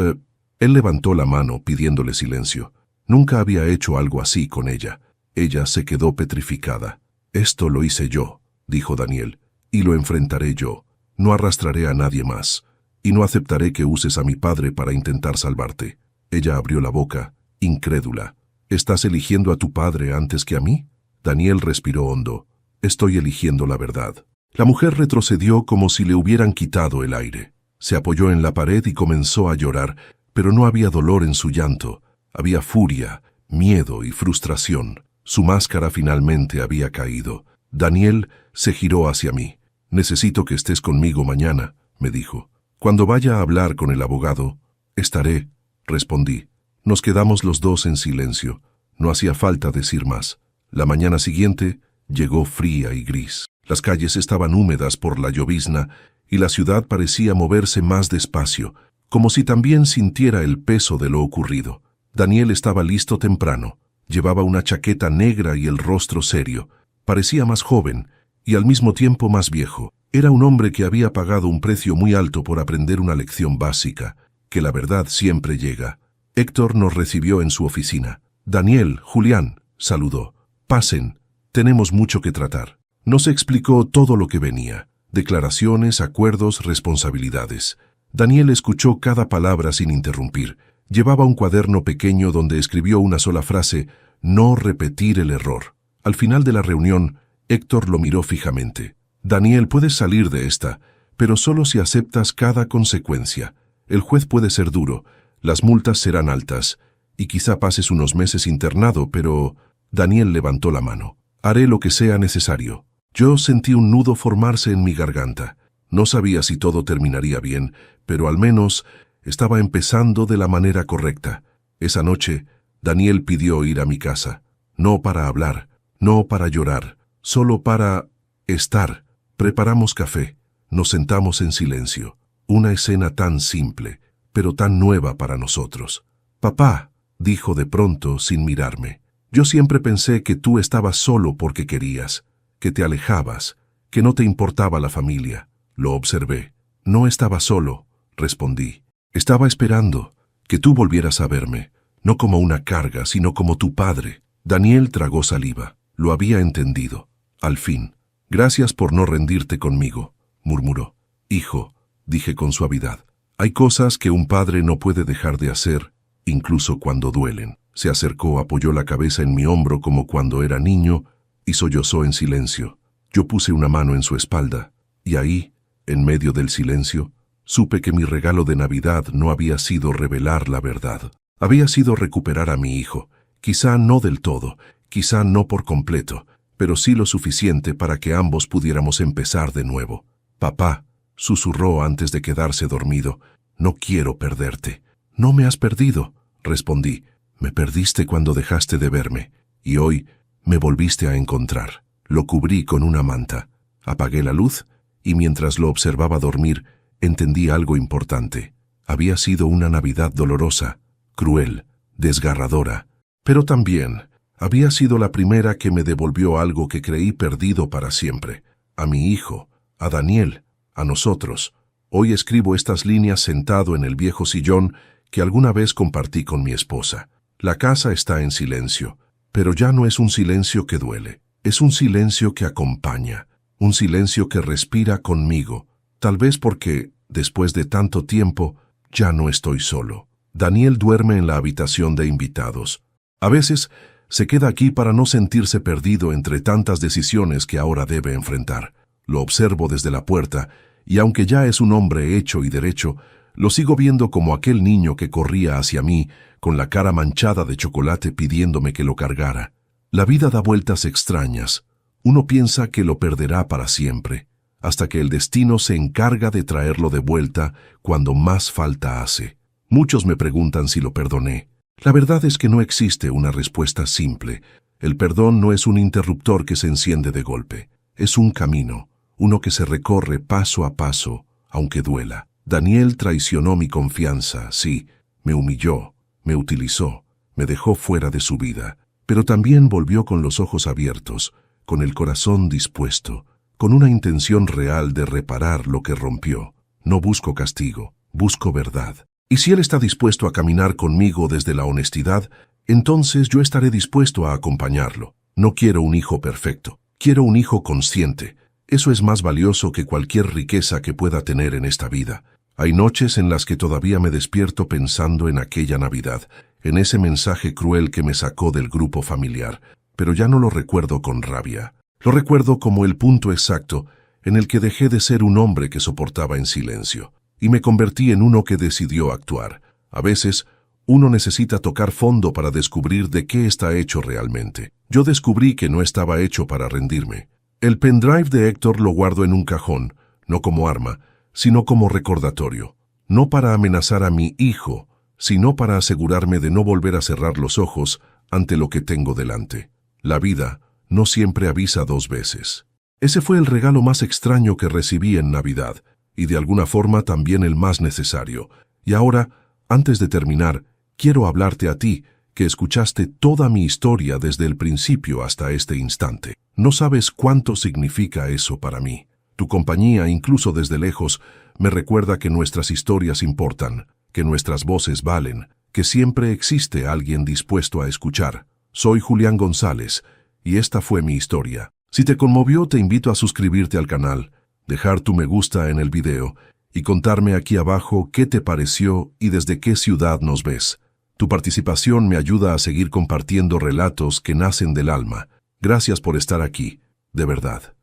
Él levantó la mano pidiéndole silencio. Nunca había hecho algo así con ella. Ella se quedó petrificada. Esto lo hice yo, dijo Daniel, y lo enfrentaré yo. No arrastraré a nadie más. Y no aceptaré que uses a mi padre para intentar salvarte. Ella abrió la boca, incrédula. ¿Estás eligiendo a tu padre antes que a mí? Daniel respiró hondo. Estoy eligiendo la verdad. La mujer retrocedió como si le hubieran quitado el aire. Se apoyó en la pared y comenzó a llorar, pero no había dolor en su llanto. Había furia, miedo y frustración. Su máscara finalmente había caído. Daniel se giró hacia mí. Necesito que estés conmigo mañana, me dijo. Cuando vaya a hablar con el abogado, estaré, respondí. Nos quedamos los dos en silencio. No hacía falta decir más. La mañana siguiente llegó fría y gris. Las calles estaban húmedas por la llovizna y la ciudad parecía moverse más despacio, como si también sintiera el peso de lo ocurrido. Daniel estaba listo temprano. Llevaba una chaqueta negra y el rostro serio. Parecía más joven y al mismo tiempo más viejo. Era un hombre que había pagado un precio muy alto por aprender una lección básica, que la verdad siempre llega. Héctor nos recibió en su oficina. Daniel, Julián, saludó. Pasen, tenemos mucho que tratar. Nos explicó todo lo que venía. Declaraciones, acuerdos, responsabilidades. Daniel escuchó cada palabra sin interrumpir. Llevaba un cuaderno pequeño donde escribió una sola frase: no repetir el error. Al final de la reunión, Héctor lo miró fijamente. Daniel, puedes salir de esta, pero solo si aceptas cada consecuencia. El juez puede ser duro, las multas serán altas, y quizá pases unos meses internado, pero... Daniel levantó la mano. Haré lo que sea necesario. Yo sentí un nudo formarse en mi garganta. No sabía si todo terminaría bien, pero al menos estaba empezando de la manera correcta. Esa noche, Daniel pidió ir a mi casa. No para hablar, no para llorar, solo para estar. Preparamos café, nos sentamos en silencio. Una escena tan simple, pero tan nueva para nosotros. Papá, dijo de pronto sin mirarme. Yo siempre pensé que tú estabas solo porque querías, que te alejabas, que no te importaba la familia. Lo observé. No estaba solo, respondí. Estaba esperando que tú volvieras a verme, no como una carga, sino como tu padre. Daniel tragó saliva. Lo había entendido. Al fin. Gracias por no rendirte conmigo, murmuró. Hijo, dije con suavidad. Hay cosas que un padre no puede dejar de hacer, incluso cuando duelen. Se acercó, apoyó la cabeza en mi hombro como cuando era niño y sollozó en silencio. Yo puse una mano en su espalda, y ahí, en medio del silencio, supe que mi regalo de Navidad no había sido revelar la verdad. Había sido recuperar a mi hijo, quizá no del todo, quizá no por completo, pero sí lo suficiente para que ambos pudiéramos empezar de nuevo. Papá, susurró antes de quedarse dormido, no quiero perderte. No me has perdido, respondí. Me perdiste cuando dejaste de verme, y hoy me volviste a encontrar. Lo cubrí con una manta. Apagué la luz, y mientras lo observaba dormir, entendí algo importante. Había sido una Navidad dolorosa, cruel, desgarradora, pero también había sido la primera que me devolvió algo que creí perdido para siempre. A mi hijo, a Daniel, a nosotros. Hoy escribo estas líneas sentado en el viejo sillón que alguna vez compartí con mi esposa. La casa está en silencio, pero ya no es un silencio que duele. Es un silencio que acompaña, un silencio que respira conmigo, tal vez porque, después de tanto tiempo, ya no estoy solo. Daniel duerme en la habitación de invitados. A veces, se queda aquí para no sentirse perdido entre tantas decisiones que ahora debe enfrentar. Lo observo desde la puerta, y aunque ya es un hombre hecho y derecho, lo sigo viendo como aquel niño que corría hacia mí, con la cara manchada de chocolate pidiéndome que lo cargara. La vida da vueltas extrañas. Uno piensa que lo perderá para siempre, hasta que el destino se encarga de traerlo de vuelta cuando más falta hace. Muchos me preguntan si lo perdoné. La verdad es que no existe una respuesta simple. El perdón no es un interruptor que se enciende de golpe. Es un camino, uno que se recorre paso a paso, aunque duela. Daniel traicionó mi confianza, sí, me humilló, me utilizó, me dejó fuera de su vida, pero también volvió con los ojos abiertos, con el corazón dispuesto, con una intención real de reparar lo que rompió. No busco castigo, busco verdad. Y si él está dispuesto a caminar conmigo desde la honestidad, entonces yo estaré dispuesto a acompañarlo. No quiero un hijo perfecto, quiero un hijo consciente. Eso es más valioso que cualquier riqueza que pueda tener en esta vida. Hay noches en las que todavía me despierto pensando en aquella Navidad, en ese mensaje cruel que me sacó del grupo familiar, pero ya no lo recuerdo con rabia. Lo recuerdo como el punto exacto en el que dejé de ser un hombre que soportaba en silencio, y me convertí en uno que decidió actuar. A veces, uno necesita tocar fondo para descubrir de qué está hecho realmente. Yo descubrí que no estaba hecho para rendirme. El pendrive de Héctor lo guardo en un cajón, no como arma, sino como recordatorio. No para amenazar a mi hijo, sino para asegurarme de no volver a cerrar los ojos ante lo que tengo delante. La vida no siempre avisa dos veces. Ese fue el regalo más extraño que recibí en Navidad, y de alguna forma también el más necesario. Y ahora, antes de terminar, quiero hablarte a ti, que escuchaste toda mi historia desde el principio hasta este instante. No sabes cuánto significa eso para mí. Tu compañía, incluso desde lejos, me recuerda que nuestras historias importan, que nuestras voces valen, que siempre existe alguien dispuesto a escuchar. Soy Julián González, y esta fue mi historia. Si te conmovió, te invito a suscribirte al canal, dejar tu me gusta en el video, y contarme aquí abajo qué te pareció y desde qué ciudad nos ves. Tu participación me ayuda a seguir compartiendo relatos que nacen del alma. Gracias por estar aquí, de verdad.